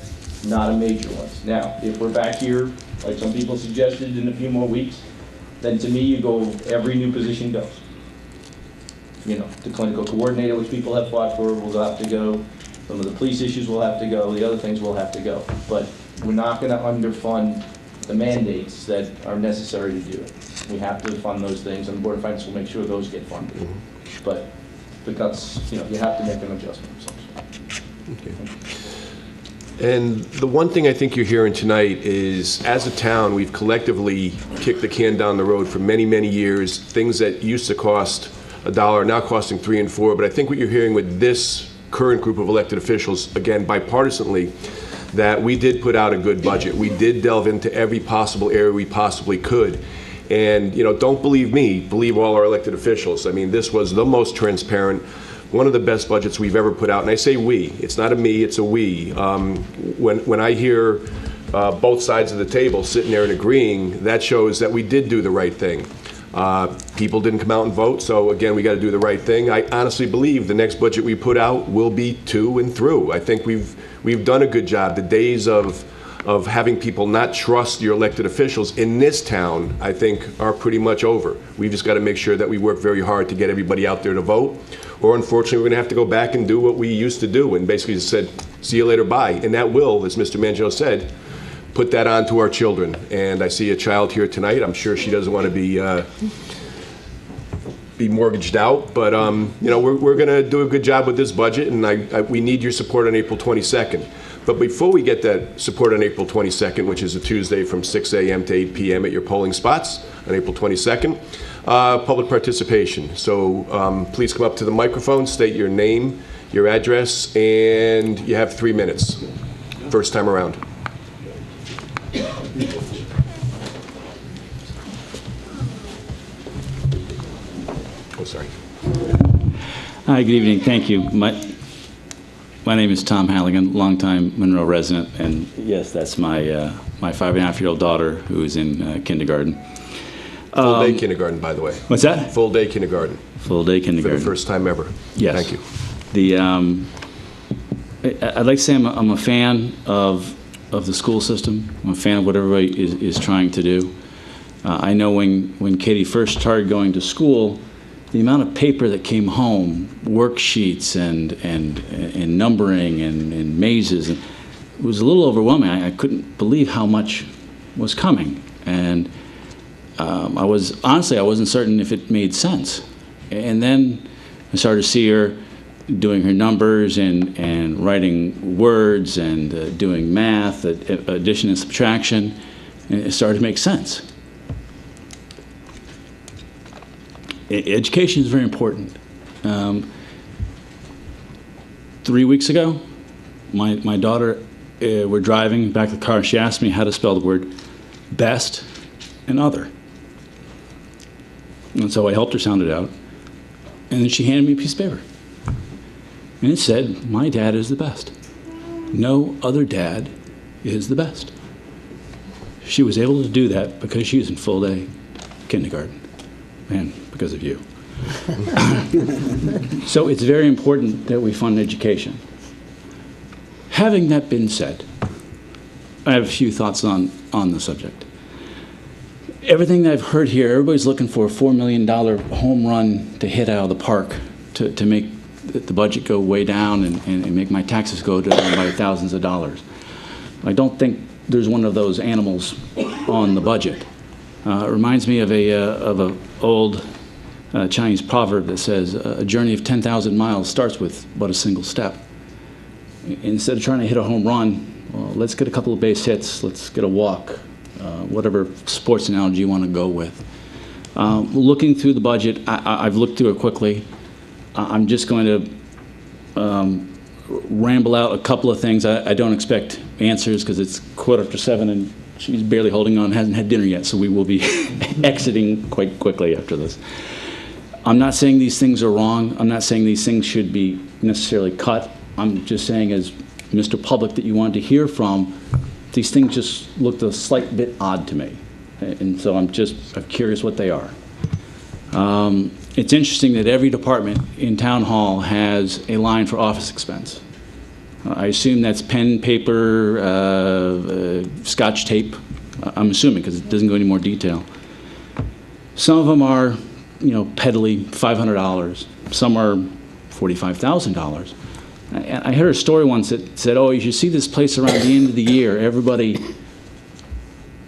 not a major ones. Now, if we're back here, like some people suggested, in a few more weeks, then to me, you go, every new position goes. You know, the clinical coordinator, which people have fought for, will have to go. Some of the police issues will have to go. The other things will have to go. But we're not going to underfund the mandates that are necessary to do it. We have to fund those things, and the Board of Finance will make sure those get funded. But the cuts, you know, you have to make an adjustment. Okay. And the one thing I think you're hearing tonight is, as a town, we've collectively kicked the can down the road for many, many years. Things that used to cost $1 are now costing $3 and $4. But I think what you're hearing with this current group of elected officials, again, bipartisanly, that we did put out a good budget. We did delve into every possible area we possibly could. And, you know, don't believe me, believe all our elected officials. I mean, this was the most transparent, one of the best budgets we've ever put out. And I say we, it's not a me, it's a we. When I hear both sides of the table sitting there and agreeing, that shows that we did do the right thing. People didn't come out and vote, so again, we got to do the right thing. I honestly believe the next budget we put out will be to and through. I think we've done a good job. The days of having people not trust your elected officials in this town, I think, are pretty much over. We've just got to make sure that we work very hard to get everybody out there to vote, or unfortunately, we're going to have to go back and do what we used to do and basically just said, see you later, bye. And that will, as Mr. Mangione said, put that on to our children. And I see a child here tonight. I'm sure she doesn't want to be mortgaged out, but you know, we're going to do a good job with this budget, and we need your support on April 22nd. But before we get that support on April 22nd, which is a Tuesday from 6 a.m. to 8 p.m. at your polling spots on April 22nd, public participation. So please come up to the microphone, state your name, your address, and you have 3 minutes. First time around. Oh, sorry. Hi, good evening. Thank you. My name is Tom Halligan, longtime Monroe resident, and yes, that's my 5.5-year-old daughter who is in kindergarten. Full day kindergarten, by the way. What's that? Full day kindergarten. Full day kindergarten. For the first time ever. Yes. Thank you. I'd like to say I'm a fan of the school system. I'm a fan of what everybody is trying to do. I know when Katie first started going to school, the amount of paper that came home, worksheets and numbering and mazes, it was a little overwhelming. I couldn't believe how much was coming, and I wasn't certain if it made sense. And then I started to see her doing her numbers and writing words and doing math, addition and subtraction, and it started to make sense. Education is very important. 3 weeks ago, my daughter, we're driving back to the car, she asked me how to spell the word best and other. And so I helped her sound it out. And then she handed me a piece of paper. And it said, my dad is the best. No other dad is the best. She was able to do that because she's in full-day kindergarten, and because of you. So it's very important that we fund education. Having that been said, I have a few thoughts on the subject. Everything that I've heard here, everybody's looking for a $4 million home run to hit out of the park to make the budget go way down and make my taxes go down by thousands of dollars. I don't think there's one of those animals on the budget. It reminds me of a old Chinese proverb that says, a journey of 10,000 miles starts with but a single step. Instead of trying to hit a home run, well, let's get a couple of base hits, let's get a walk, whatever sports analogy you want to go with. Looking through the budget, I've looked through it quickly. I'm just going to ramble out a couple of things. I don't expect answers because it's 7:15 and she's barely holding on, hasn't had dinner yet, so we will be exiting quite quickly after this. I'm not saying these things are wrong. I'm not saying these things should be necessarily cut. I'm just saying, as Mr. Public that you wanted to hear from, these things just looked a slight bit odd to me. And so I'm curious what they are. It's interesting that every department in Town Hall has a line for office expense. I assume that's pen, paper, scotch tape. I'm assuming because it doesn't go into more detail. Some of them are, peddly, $500. Some are $45,000. I heard a story once that said, oh, you should see this place around the end of the year. Everybody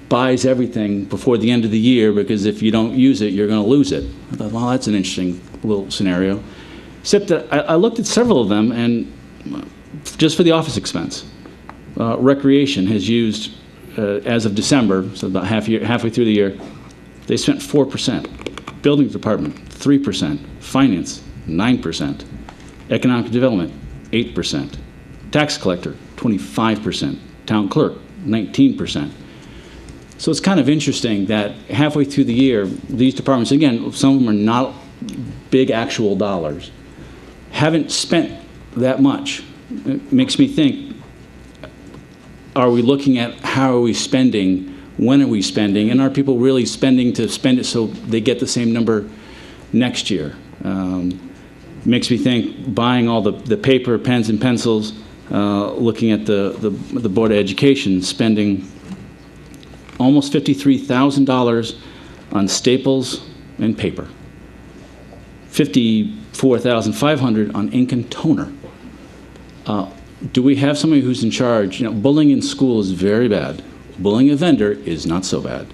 buys everything before the end of the year because if you don't use it, you're going to lose it. I thought, well, that's an interesting little scenario. Except that I looked at several of them, and just for the office expense, Recreation has used, as of December, so about halfway through the year, they spent 4%. Building Department, 3%. Finance, 9%. Economic Development, 8%. Tax Collector, 25%. Town Clerk, 19%. So it's kind of interesting that halfway through the year, these departments, again, some of them are not big actual dollars, haven't spent that much. It makes me think, are we looking at how are we spending, when are we spending, and are people really spending to spend it so they get the same number next year? Makes me think buying all the paper, pens, and pencils, looking at the Board of Education spending almost $53,000 on staples and paper, $54,500 on ink and toner. Do we have somebody who's in charge? Bullying in school is very bad. Bullying a vendor is not so bad.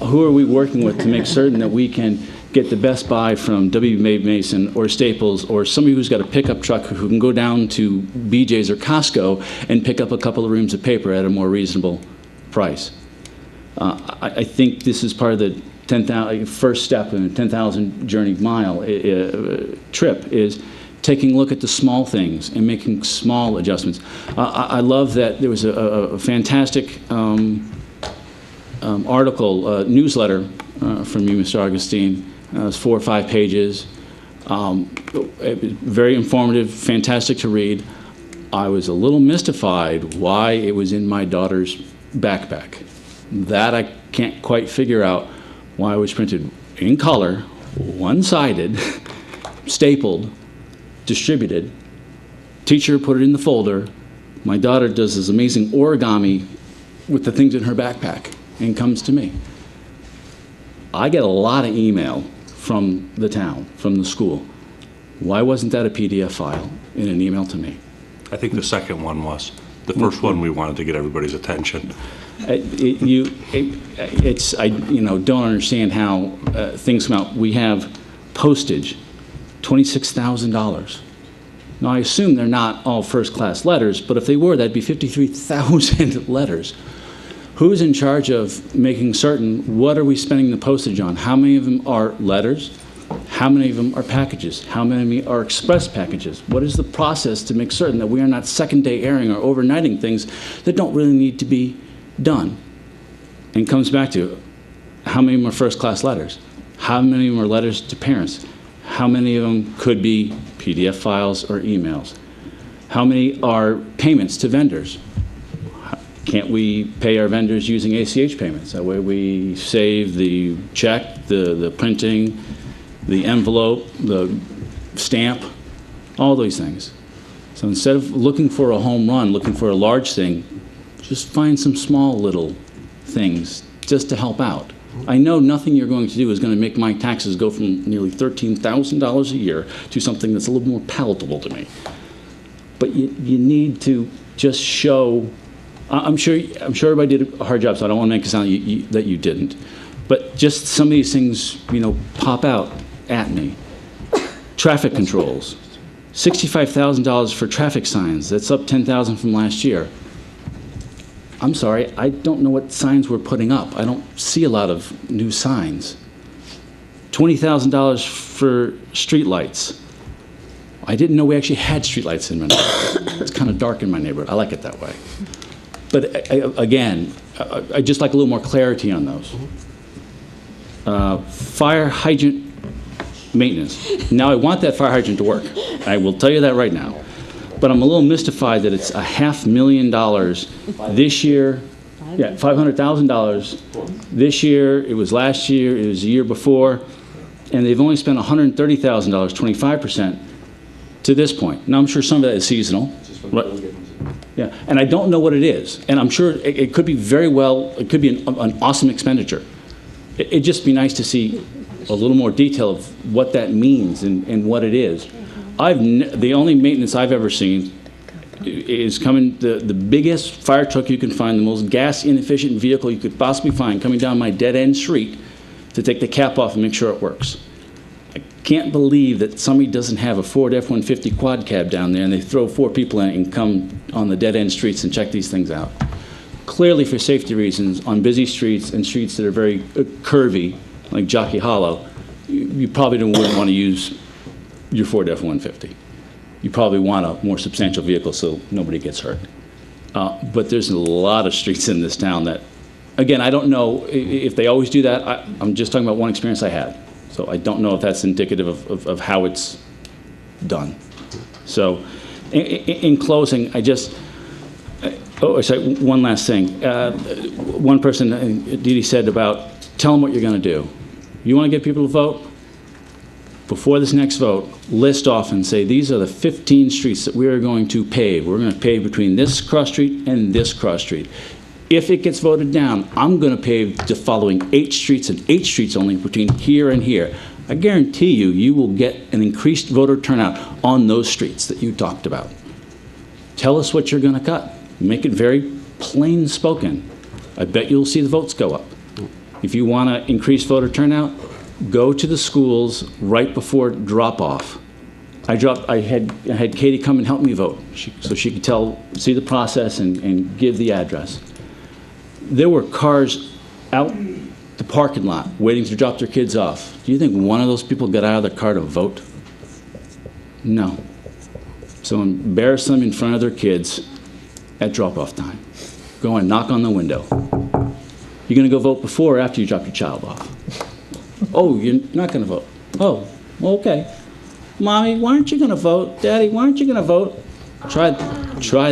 Who are we working with to make certain that we can get the Best Buy from W.B. Mason or Staples or somebody who's got a pickup truck who can go down to BJ's or Costco and pick up a couple of reams of paper at a more reasonable price? I think this is part of the 10,000 first step in a 10,000 journey mile trip is taking a look at the small things and making small adjustments. I love that there was a fantastic article, newsletter from you, Mr. Augustine. It was 4 or 5 pages. Very informative, fantastic to read. I was a little mystified why it was in my daughter's backpack. That I can't quite figure out why it was printed in color, one-sided, stapled, distributed. Teacher put it in the folder. My daughter does this amazing origami with the things in her backpack and comes to me. I get a lot of email from the town, from the school. Why wasn't that a PDF file in an email to me? I think the second one was. The first one we wanted to get everybody's attention. I don't understand how things come out. We have postage, $26,000. Now, I assume they're not all first-class letters, but if they were, that'd be 53,000 letters. Who's in charge of making certain what are we spending the postage on? How many of them are letters? How many of them are packages? How many are express packages? What is the process to make certain that we are not second-day airing or overnighting things that don't really need to be done? And it comes back to how many of them are first-class letters? How many of them are letters to parents? How many of them could be PDF files or emails? How many are payments to vendors? Can't we pay our vendors using ACH payments? That way we save the check, the printing, the envelope, the stamp, all those things. So instead of looking for a home run, looking for a large thing, just find some small little things just to help out. I know nothing you're going to do is going to make my taxes go from nearly $13,000 a year to something that's a little more palatable to me. But you need to just show, I'm sure everybody did a hard job, so I don't want to make it sound that you didn't. But just some of these things, pop out at me. Traffic controls, $65,000 for traffic signs. That's up $10,000 from last year. I'm sorry, I don't know what signs we're putting up. I don't see a lot of new signs. $20,000 for streetlights. I didn't know we actually had streetlights in Monroe. It's kind of dark in my neighborhood. I like it that way. But again, I'd just like a little more clarity on those. Fire hydrant maintenance. Now, I want that fire hydrant to work. I will tell you that right now. But I'm a little mystified that it's $500,000 this year. Yeah, $500,000 this year. It was last year. It was the year before. And they've only spent $130,000, 25%, to this point. Now, I'm sure some of that is seasonal. Right? Yeah, and I don't know what it is. And I'm sure it could be it could be an awesome expenditure. It'd just be nice to see a little more detail of what that means and what it is. The only maintenance I've ever seen is coming, the biggest fire truck you can find, the most gas inefficient vehicle you could possibly find, coming down my dead end street to take the cap off and make sure it works. I can't believe that somebody doesn't have a Ford F-150 quad cab down there and they throw 4 people in it and come on the dead end streets and check these things out. Clearly for safety reasons, on busy streets and streets that are very curvy, like Jockey Hollow, you probably wouldn't want to use your Ford F-150. You probably want a more substantial vehicle so nobody gets hurt. But there's a lot of streets in this town that, again, I don't know if they always do that. I'm just talking about one experience I had. So I don't know if that's indicative of how it's done. So in closing, sorry, one last thing. One person, Dee Dee, said about, tell them what you're going to do. You want to get people to vote? Before this next vote, list off and say, these are the 15 streets that we are going to pave. We're going to pave between this cross street and this cross street. If it gets voted down, I'm going to pave the following 8 streets and 8 streets only between here and here. I guarantee you will get an increased voter turnout on those streets that you talked about. Tell us what you're going to cut. Make it very plain spoken. I bet you'll see the votes go up. If you want to increase voter turnout, go to the schools right before drop-off. I had Katie come and help me vote so she could see the process and give the address. There were cars out the parking lot waiting to drop their kids off. Do you think one of those people got out of their car to vote? No. So embarrass them in front of their kids at drop-off time. Go and knock on the window. You're going to go vote before or after you drop your child off? Oh, you're not going to vote. Oh, okay. Mommy, why aren't you going to vote? Daddy, why aren't you going to vote? Try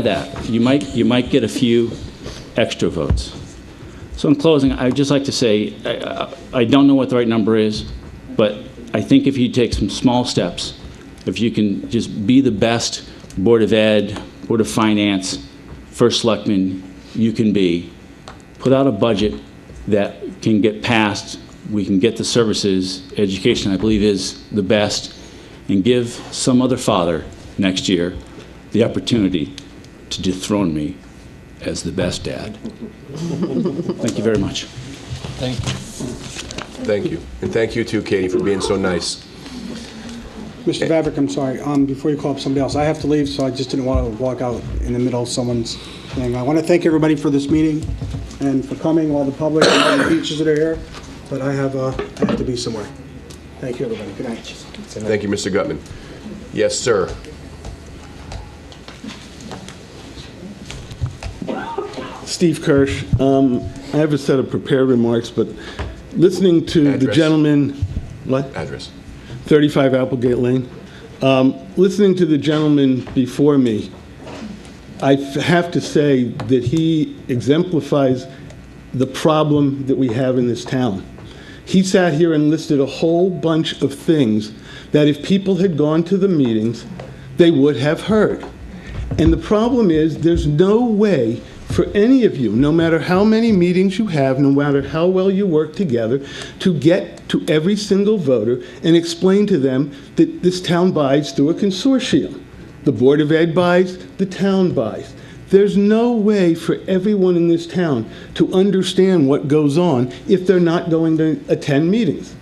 that. You might get a few extra votes. So in closing, I'd just like to say, I don't know what the right number is, but I think if you take some small steps, if you can just be the best Board of Ed, Board of Finance, First Selectman you can be, put out a budget that can get passed, we can get the services, education I believe is the best, and give some other father next year the opportunity to dethrone me as the best dad. Thank you very much. Thank you. Thank you. And thank you too, Katie, for being so nice. Mr. Vavrick, I'm sorry, before you call up somebody else, I have to leave, so I just didn't want to walk out in the middle of someone's thing. I want to thank everybody for this meeting and for coming, all the public and all the teachers that are here, but I have to be somewhere. Thank you, everybody. Good night. Thank you, Mr. Gutman. Yes, sir. Steve Kirsch. I have a set of prepared remarks, but listening to the gentleman, what? Address. 35 Applegate Lane. Listening to the gentleman before me, have to say that he exemplifies the problem that we have in this town. He sat here and listed a whole bunch of things that if people had gone to the meetings, they would have heard. And the problem is, there's no way for any of you, no matter how many meetings you have, no matter how well you work together, to get to every single voter and explain to them that this town buys through a consortium. The Board of Ed buys, the town buys. There's no way for everyone in this town to understand what goes on if they're not going to attend meetings.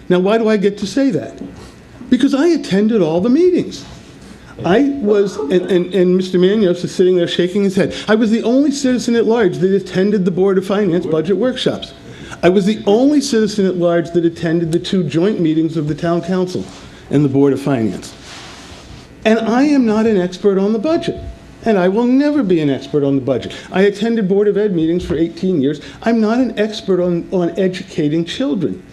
Now, why do I get to say that? Because I attended all the meetings. I was, and Mr. Manos is sitting there shaking his head. I was the only citizen at large that attended the Board of Finance budget workshops. I was the only citizen at large that attended the 2 joint meetings of the Town Council and the Board of Finance. And I am not an expert on the budget. And I will never be an expert on the budget. I attended Board of Ed meetings for 18 years. I'm not an expert on educating children.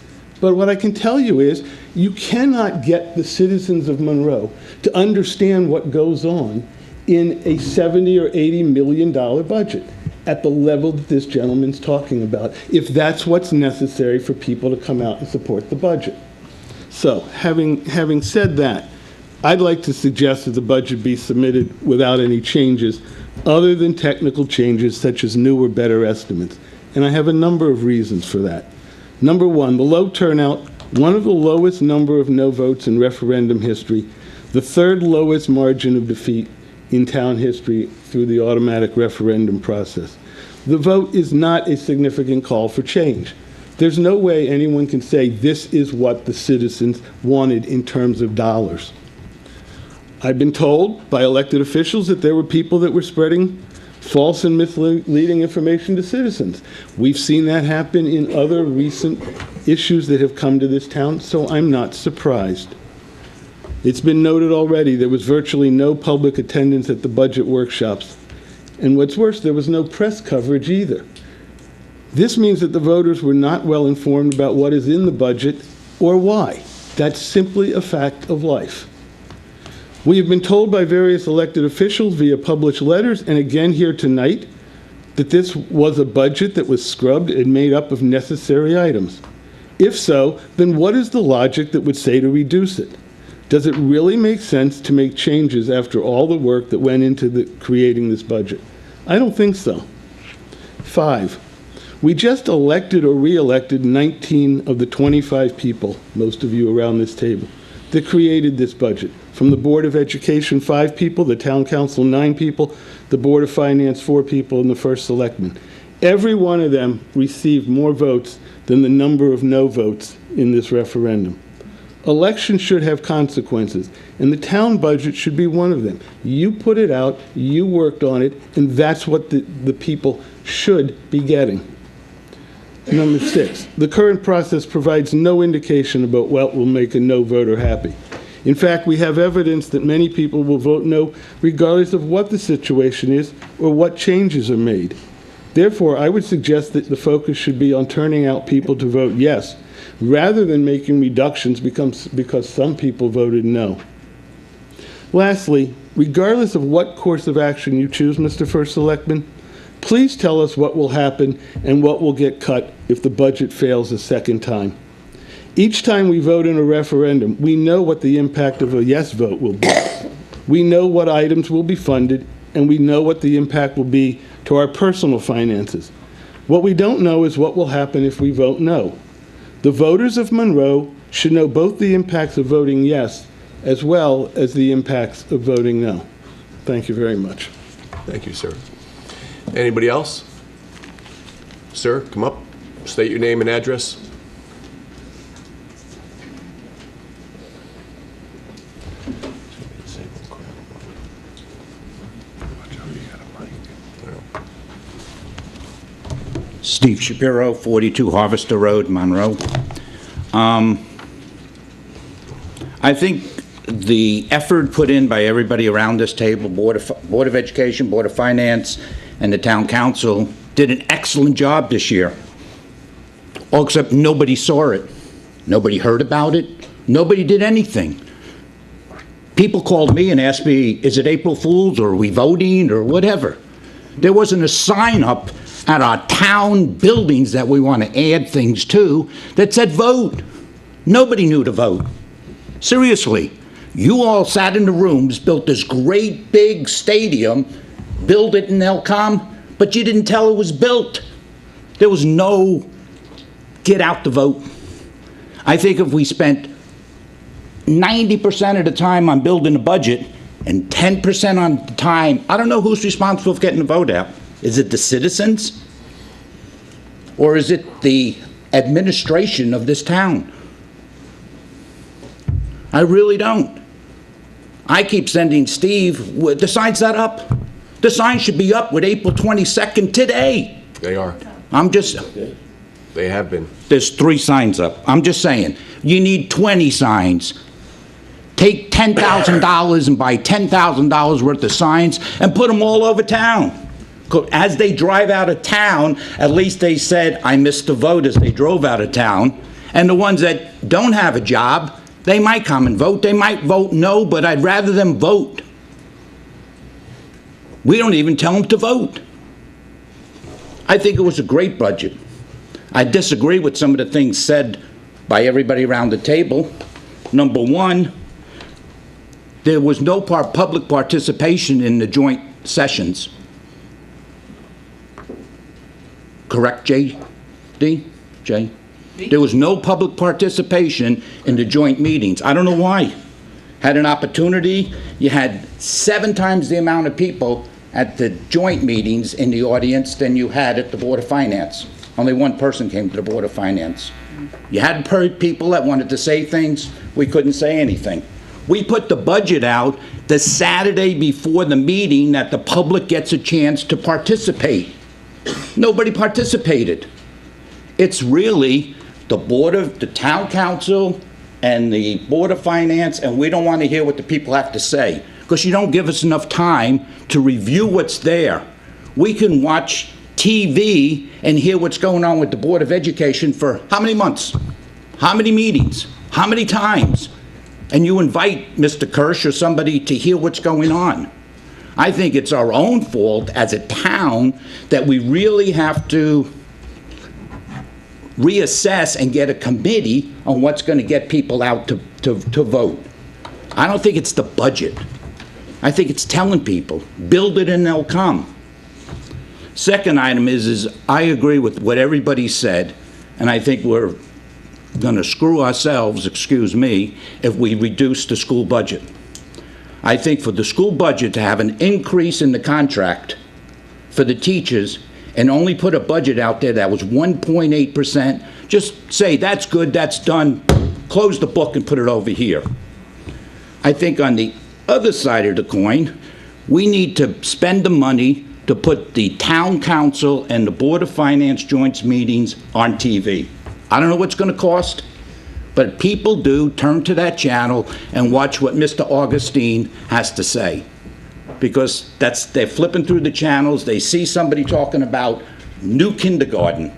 But what I can tell you is, you cannot get the citizens of Monroe to understand what goes on in a $70 or $80 million budget at the level that this gentleman's talking about, if that's what's necessary for people to come out and support the budget. So, having said that, I'd like to suggest that the budget be submitted without any changes other than technical changes such as new or better estimates. And I have a number of reasons for that. Number one, the low turnout, one of the lowest number of no votes in referendum history, the 3rd lowest margin of defeat in town history through the automatic referendum process. The vote is not a significant call for change. There's no way anyone can say this is what the citizens wanted in terms of dollars. I've been told by elected officials that there were people that were spreading false and misleading information to citizens. We've seen that happen in other recent issues that have come to this town, so I'm not surprised. It's been noted already there was virtually no public attendance at the budget workshops. And what's worse, there was no press coverage either. This means that the voters were not well informed about what is in the budget or why. That's simply a fact of life. We have been told by various elected officials via published letters and again here tonight that this was a budget that was scrubbed and made up of necessary items. If so, then what is the logic that would say to reduce it? Does it really make sense to make changes after all the work that went into creating this budget? I don't think so. 5, we just elected or re-elected 19 of the 25 people, most of you around this table, that created this budget. From the Board of Education, 5 people, the Town Council, 9 people, the Board of Finance, 4 people, and the First Selectman. Every one of them received more votes than the number of no votes in this referendum. Elections should have consequences, and the town budget should be one of them. You put it out, you worked on it, and that's what the people should be getting. Number 6, the current process provides no indication about what will make a no voter happy. In fact, we have evidence that many people will vote no regardless of what the situation is or what changes are made. Therefore, I would suggest that the focus should be on turning out people to vote yes, rather than making reductions because some people voted no. Lastly, regardless of what course of action you choose, Mr. First Selectman, please tell us what will happen and what will get cut if the budget fails a second time. Each time we vote in a referendum, we know what the impact of a yes vote will be. We know what items will be funded, and we know what the impact will be to our personal finances. What we don't know is what will happen if we vote no. The voters of Monroe should know both the impacts of voting yes as well as the impacts of voting no. Thank you very much. Thank you, sir. Anybody else? Sir, come up, state your name and address. Steve Shapiro, 42 Harvester Road, Monroe. I think the effort put in by everybody around this table, Board of Education, Board of Finance, and the Town Council, did an excellent job this year. All except nobody saw it. Nobody heard about it. Nobody did anything. People called me and asked me, is it April Fool's, or are we voting, or whatever? There wasn't a sign up at our town buildings that we want to add things to that said vote. Nobody knew to vote. Seriously, you all sat in the rooms, built this great big stadium, built it in Elcom, but you didn't tell it was built. There was no get out to vote. I think if we spent 90% of the time on building the budget and 10% on the time, I don't know who's responsible for getting the vote out. Is it the citizens? Or is it the administration of this town? I really don't. I keep sending Steve, the sign's not up. The sign should be up with April 22nd today. They are. They have been. There's 3 signs up. I'm just saying, you need 20 signs. Take $10,000 and buy $10,000 worth of signs and put them all over town. As they drive out of town, at least they said, I missed the vote as they drove out of town. And the ones that don't have a job, they might come and vote. They might vote no, but I'd rather them vote. We don't even tell them to vote. I think it was a great budget. I disagree with some of the things said by everybody around the table. Number one, there was no public participation in the joint sessions. Correct, J.D.? Jay? There was no public participation in the joint meetings. I don't know why. Had an opportunity. You had 7 times the amount of people at the joint meetings in the audience than you had at the Board of Finance. Only 1 person came to the Board of Finance. You had people that wanted to say things. We couldn't say anything. We put the budget out the Saturday before the meeting that the public gets a chance to participate. Nobody participated. It's really the town council and the Board of Finance, and we don't want to hear what the people have to say because you don't give us enough time to review what's there. We can watch TV and hear what's going on with the Board of Education for how many months? How many meetings? How many times? And you invite Mr. Kirsch or somebody to hear what's going on. I think it's our own fault as a town that we really have to reassess and get a committee on what's going to get people out to vote. I don't think it's the budget. I think it's telling people, build it and they'll come. Second item is I agree with what everybody said, and I think we're going to screw ourselves, excuse me, if we reduce the school budget. I think for the school budget to have an increase in the contract for the teachers and only put a budget out there that was 1.8%, just say, that's good, that's done, close the book and put it over here. I think on the other side of the coin, we need to spend the money to put the town council and the Board of Finance joint meetings on TV. I don't know what's going to cost, but people do turn to that channel and watch what Mr. Augustine has to say. Because they're flipping through the channels, they see somebody talking about new kindergarten.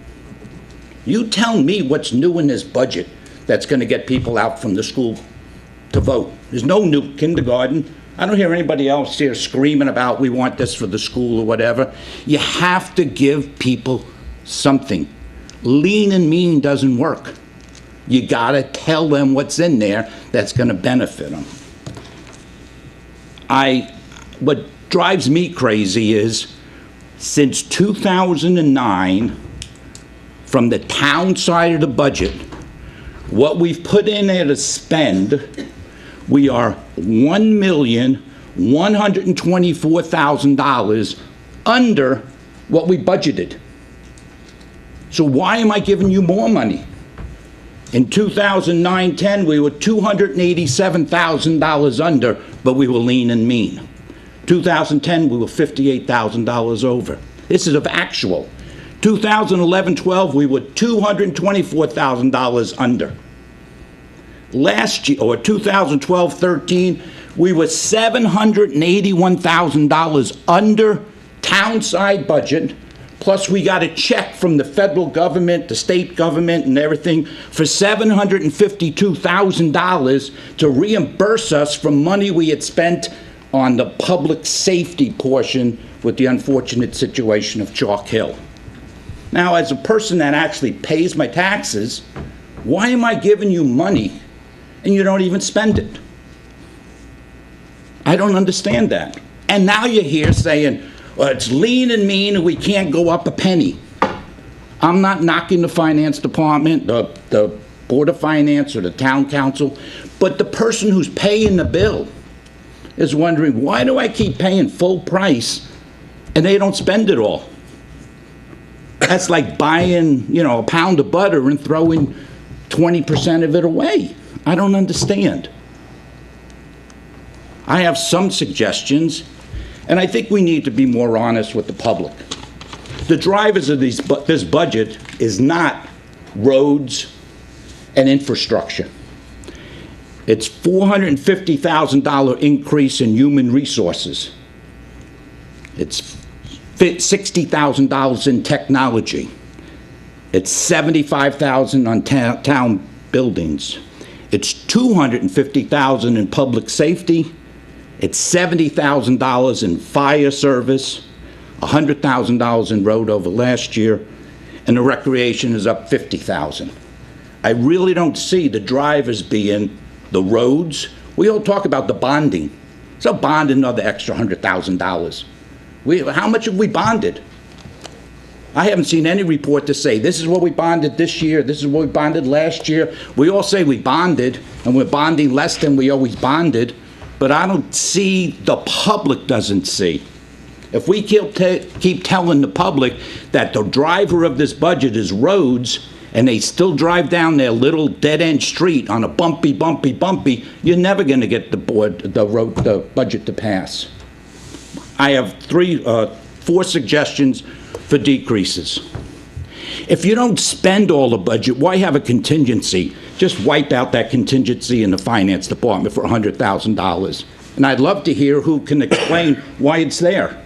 You tell me what's new in this budget that's going to get people out from the school to vote. There's no new kindergarten. I don't hear anybody else here screaming about we want this for the school or whatever. You have to give people something. Lean and mean doesn't work. You got to tell them what's in there that's going to benefit them. What drives me crazy is since 2009, from the town side of the budget, what we've put in there to spend, we are $1,124,000 under what we budgeted. So why am I giving you more money? In 2009-10, we were $287,000 under, but we were lean and mean. 2010, we were $58,000 over. This is of actual. 2011-12, we were $224,000 under. Last year, or 2012-13, we were $781,000 under town side budget, Plus, we got a check from the federal government, the state government, and everything for $752,000 to reimburse us from money we had spent on the public safety portion with the unfortunate situation of Chalk Hill. Now, as a person that actually pays my taxes, why am I giving you money and you don't even spend it? I don't understand that. And now you're here saying, well, it's lean and mean and we can't go up a penny. I'm not knocking the finance department, the Board of Finance or the town council, but the person who's paying the bill is wondering, why do I keep paying full price and they don't spend it all? That's like buying, a pound of butter and throwing 20% of it away. I don't understand. I have some suggestions, and I think we need to be more honest with the public. The drivers of this budget is not roads and infrastructure. It's $450,000 increase in human resources. It's $60,000 in technology. It's $75,000 on town buildings. It's $250,000 in public safety. It's $70,000 in fire service, $100,000 in road over last year, and the recreation is up $50,000. I really don't see the drivers being the roads. We all talk about the bonding. So bond another extra $100,000. How much have we bonded? I haven't seen any report to say this is what we bonded this year, this is what we bonded last year. We all say we bonded, and we're bonding less than we always bonded, but I don't see, the public doesn't see. If we keep telling the public that the driver of this budget is roads, and they still drive down their little dead-end street on a bumpy, you're never going to get the budget to pass. I have 4 suggestions for decreases. If you don't spend all the budget, why have a contingency? Just wipe out that contingency in the finance department for $100,000. And I'd love to hear who can explain why it's there.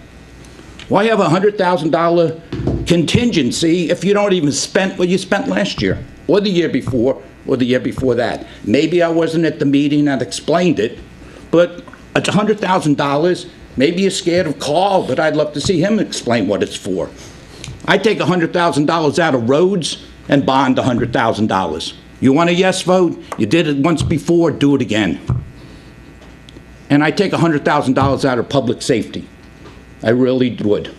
Why have a $100,000 contingency if you don't even spend what you spent last year, or the year before, or the year before that? Maybe I wasn't at the meeting that explained it, but it's $100,000. Maybe you're scared of Carl, but I'd love to see him explain what it's for. I take $100,000 out of roads and bond $100,000. You want a yes vote? You did it once before, do it again. And I take $100,000 out of public safety. I really would.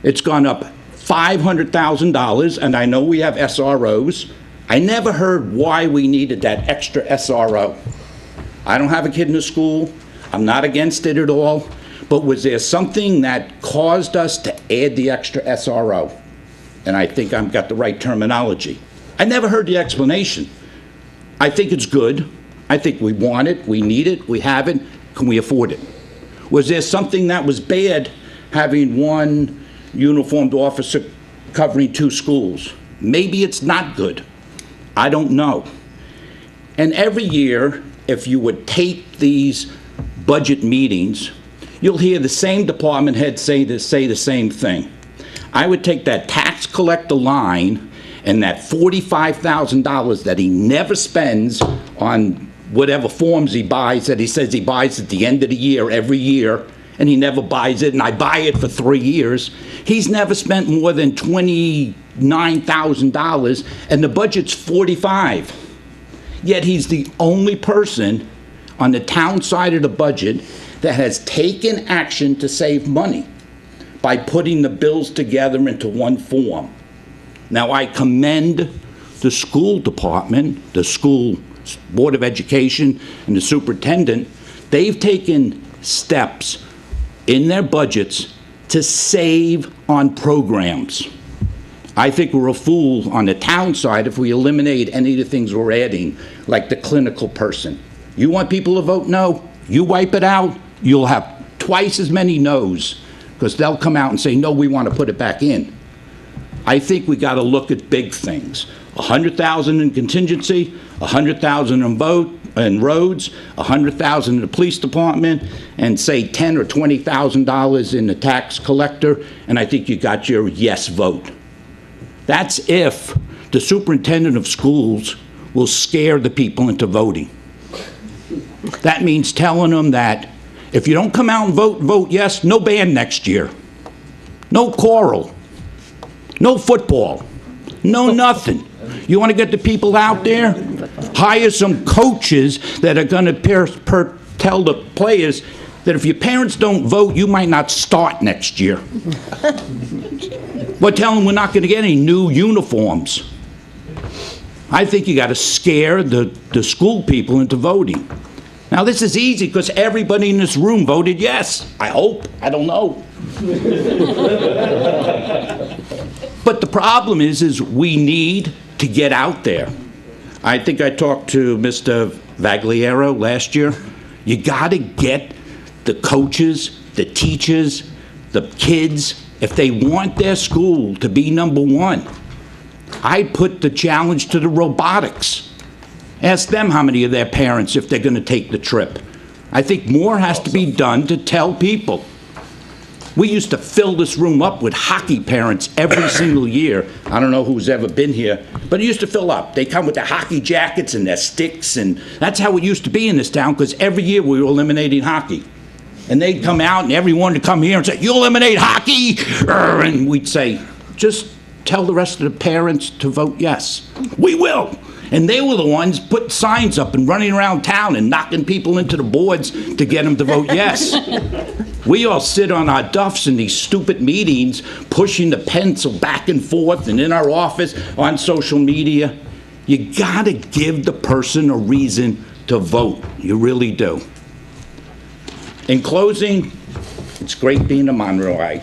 It's gone up $500,000, and I know we have SROs. I never heard why we needed that extra SRO. I don't have a kid in the school. I'm not against it at all. But was there something that caused us to add the extra SRO? And I think I've got the right terminology. I never heard the explanation. I think it's good. I think we want it, we need it, we have it. Can we afford it? Was there something that was bad having one uniformed officer covering 2 schools? Maybe it's not good. I don't know. And every year, if you would tape these budget meetings, you'll hear the same department head say the same thing. I would take that tax collector line and that $45,000 that he never spends on whatever forms he buys, that he says he buys at the end of the year, every year, and he never buys it, and I buy it for 3 years. He's never spent more than $29,000, and the budget's $45,000. Yet he's the only person on the town side of the budget that has taken action to save money by putting the bills together into one form. Now, I commend the school department, the school Board of Education, and the superintendent. They've taken steps in their budgets to save on programs. I think we're a fool on the town side if we eliminate any of the things we're adding, like the clinical person. You want people to vote no? You wipe it out, you'll have twice as many no's, because they'll come out and say, no, we want to put it back in. I think we got to look at big things. $100,000 in contingency, $100,000 in vote, in roads, $100,000 in the police department, and say $10,000 or $20,000 in the tax collector, and I think you got your yes vote. That's if the superintendent of schools will scare the people into voting. That means telling them that if you don't come out and vote yes, no band next year, no choral, no football, no nothing. You want to get the people out there? Hire some coaches that are going to tell the players that if your parents don't vote, you might not start next year. But tell them we're not going to get any new uniforms. I think you got to scare the school people into voting. Now, this is easy because everybody in this room voted yes. I hope. I don't know. But the problem is we need to get out there. I think I talked to Mr. Vagliero last year. You got to get the coaches, the teachers, the kids, if they want their school to be number one. I put the challenge to the robotics. Ask them how many of their parents, if they're going to take the trip. I think more has to be done to tell people. We used to fill this room up with hockey parents every single year. I don't know who's ever been here, but it used to fill up. They come with their hockey jackets and their sticks, and that's how it used to be in this town, because every year we were eliminating hockey. And they'd come out, and everyone would come here and say, "You eliminate hockey?" And we'd say, "Just tell the rest of the parents to vote yes." We will. And they were the ones putting signs up and running around town and knocking people into the boards to get them to vote yes. We all sit on our duffs in these stupid meetings, pushing the pencil back and forth and in our office, on social media. You gotta give the person a reason to vote. You really do. In closing, it's great being a Monroeite.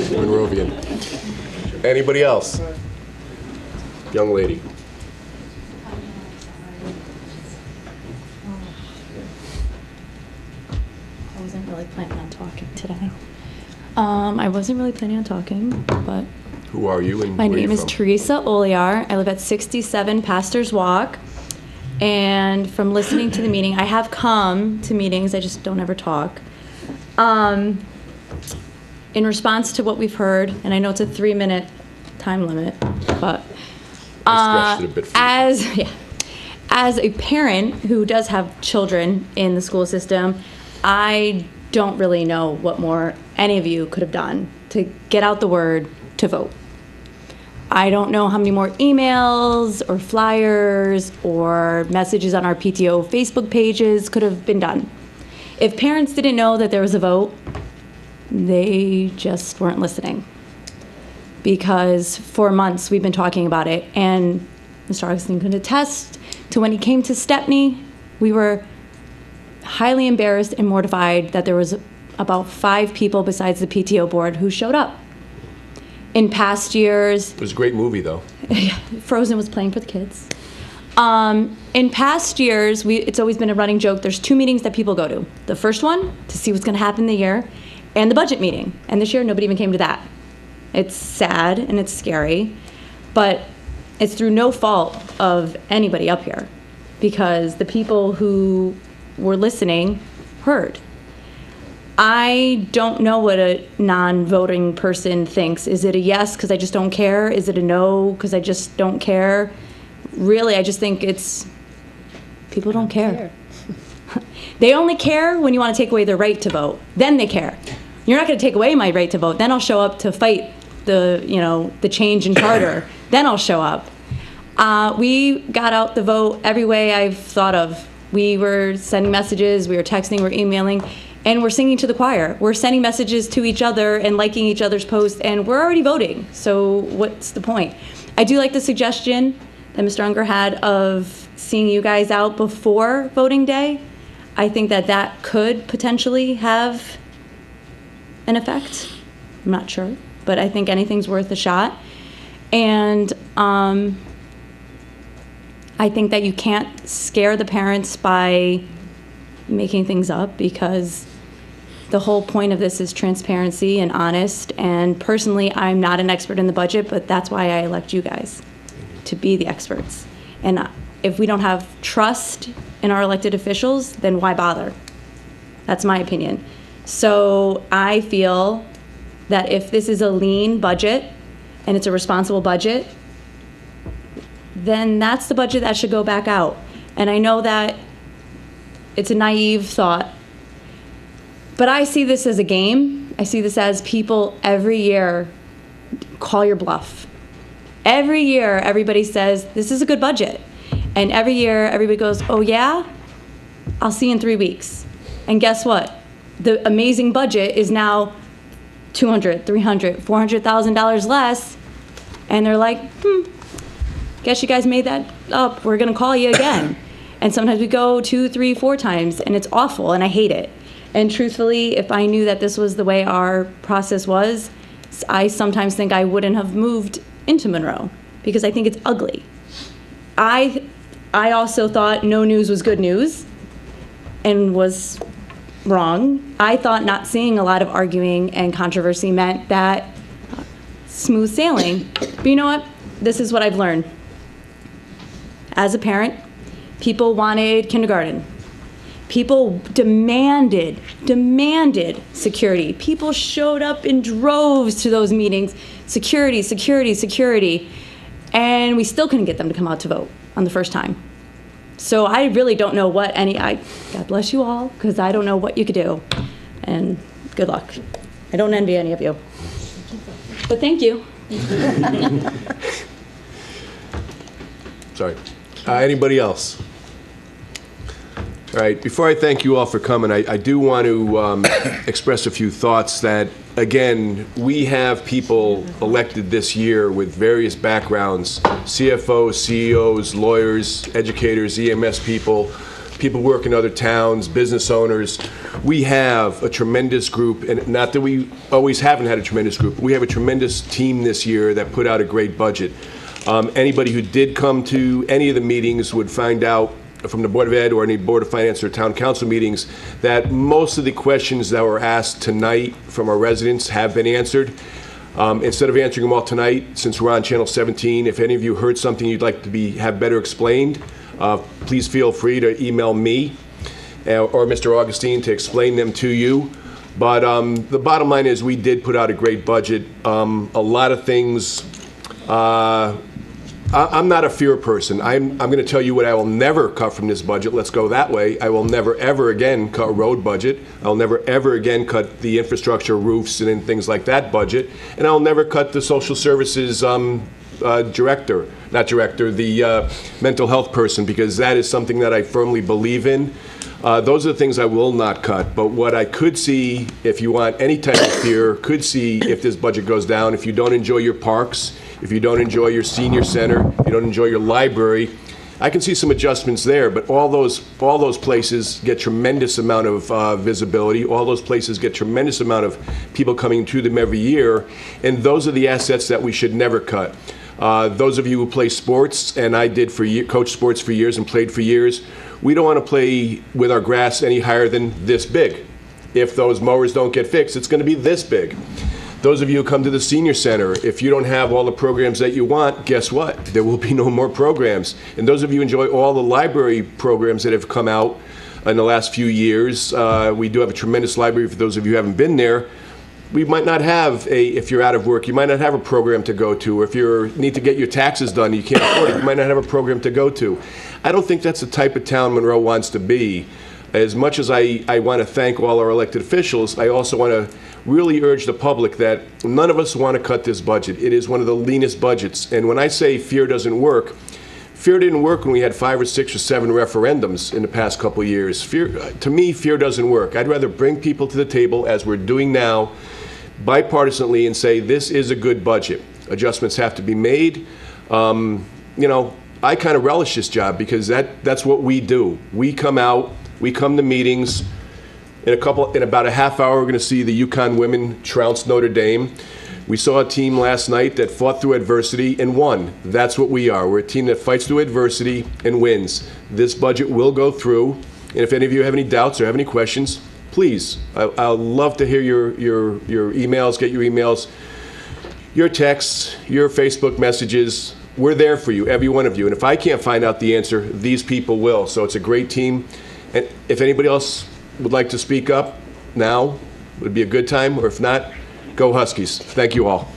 Monrovian. Anybody else? Young lady. I wasn't really planning on talking today. I wasn't really planning on talking, but... Who are you and my where are you name is from? Teresa Oliar. I live at 67 Pastor's Walk. And from listening to the meeting, I have come to meetings, I just don't ever talk. In response to what we've heard, and I know it's a 3-minute time limit, but I stretched it a bit for you. as a parent who does have children in the school system, I don't really know what more any of you could have done to get out the word to vote. I don't know how many more emails or flyers or messages on our PTO Facebook pages could have been done. If parents didn't know that there was a vote, they just weren't listening. Because for months we've been talking about it, and Mr. Augustine could attest to when he came to Stepney, we were highly embarrassed and mortified that there was about 5 people besides the PTO board who showed up. In past years... It was a great movie, though. Frozen was playing for the kids. In past years, it's always been a running joke. There's 2 meetings that people go to. The first one, to see what's going to happen in the year, and the budget meeting. And this year, nobody even came to that. It's sad and it's scary, but it's through no fault of anybody up here, because the people who were listening heard. I don't know what a non-voting person thinks. Is it a yes because I just don't care? Is it a no because I just don't care? Really, I just think it's people don't care. They only care when you want to take away their right to vote. Then they care. You're not going to take away my right to vote. Then I'll show up to fight the change in charter. Then I'll show up. We got out the vote every way I've thought of. We were sending messages, we were texting, we were emailing, and we're singing to the choir. We're sending messages to each other and liking each other's posts, and we're already voting. So what's the point? I do like the suggestion that Mr. Unger had of seeing you guys out before voting day. I think that could potentially have an effect. I'm not sure, but I think anything's worth a shot. And I think that you can't scare the parents by making things up, because the whole point of this is transparency and honest. And personally, I'm not an expert in the budget, but that's why I elect you guys to be the experts. And if we don't have trust in our elected officials, then why bother? That's my opinion. So I feel that if this is a lean budget and it's a responsible budget, then that's the budget that should go back out. And I know that it's a naive thought, but I see this as a game. I see this as people every year call your bluff. Every year, everybody says, this is a good budget. And every year, everybody goes, oh yeah? I'll see you in 3 weeks. And guess what? The amazing budget is now $200,000, $300,000, $400,000 less. And they're like, guess you guys made that up. We're gonna call you again. And sometimes we go 2, 3, 4 times, and it's awful, and I hate it. And truthfully, if I knew that this was the way our process was, I sometimes think I wouldn't have moved into Monroe, because I think it's ugly. I also thought no news was good news, and was wrong. I thought not seeing a lot of arguing and controversy meant that smooth sailing. But you know what? This is what I've learned. As a parent, people wanted kindergarten. People demanded security. People showed up in droves to those meetings. Security, security, security. And we still couldn't get them to come out to vote on the first time. So I really don't know what God bless you all, because I don't know what you could do. And good luck. I don't envy any of you. But thank you. Sorry. Anybody else? All right, before I thank you all for coming, I do want to express a few thoughts that, again, we have people elected this year with various backgrounds, CFOs, CEOs, lawyers, educators, EMS people, people work in other towns, business owners. We have a tremendous group, and not that we always haven't had a tremendous group, we have a tremendous team this year that put out a great budget. Anybody who did come to any of the meetings would find out from the Board of Ed or any Board of Finance or Town Council meetings that most of the questions that were asked tonight from our residents have been answered. Instead of answering them all tonight, since we're on Channel 17, if any of you heard something you'd like to have better explained, please feel free to email me or Mr. Augustine to explain them to you. But the bottom line is we did put out a great budget. A lot of things, I'm not a fear person. I'm going to tell you what I will never cut from this budget. Let's go that way. I will never, ever again cut a road budget. I'll never, ever again cut the infrastructure, roofs, and things like that budget. And I'll never cut the social services the mental health person, because that is something that I firmly believe in. Those are the things I will not cut. But what I could see, if you want any type of fear, could see if this budget goes down, if you don't enjoy your parks, if you don't enjoy your senior center, if you don't enjoy your library, I can see some adjustments there. But all those places get tremendous amount of visibility. All those places get tremendous amount of people coming to them every year. And those are the assets that we should never cut. Those of you who play sports, and I did coach sports for years and played for years, we don't want to play with our grass any higher than this big. If those mowers don't get fixed, it's going to be this big. Those of you who come to the senior center, if you don't have all the programs that you want, guess what? There will be no more programs. And those of you who enjoy all the library programs that have come out in the last few years, we do have a tremendous library for those of you who haven't been there. We might not have if you're out of work, you might not have a program to go to. Or if you need to get your taxes done, you can't afford it, you might not have a program to go to. I don't think that's the type of town Monroe wants to be. As much as I want to thank all our elected officials, I also want to really urge the public that none of us want to cut this budget. It is one of the leanest budgets. And when I say fear doesn't work, fear didn't work when we had 5 or 6 or 7 referendums in the past couple of years. To me, fear doesn't work. I'd rather bring people to the table, as we're doing now, bipartisanly, and say this is a good budget. Adjustments have to be made. I kind of relish this job because that's what we do. We come out, we come to meetings. In about a half hour, we're going to see the UConn women trounce Notre Dame. We saw a team last night that fought through adversity and won. That's what we are. We're a team that fights through adversity and wins. This budget will go through. And if any of you have any doubts or have any questions, please, I'll love to hear your emails, get your emails, your texts, your Facebook messages. we're there for you, every one of you. And if I can't find out the answer, these people will. So it's a great team. And if anybody else would like to speak up now, would be a good time. Or if not, go Huskies. Thank you all.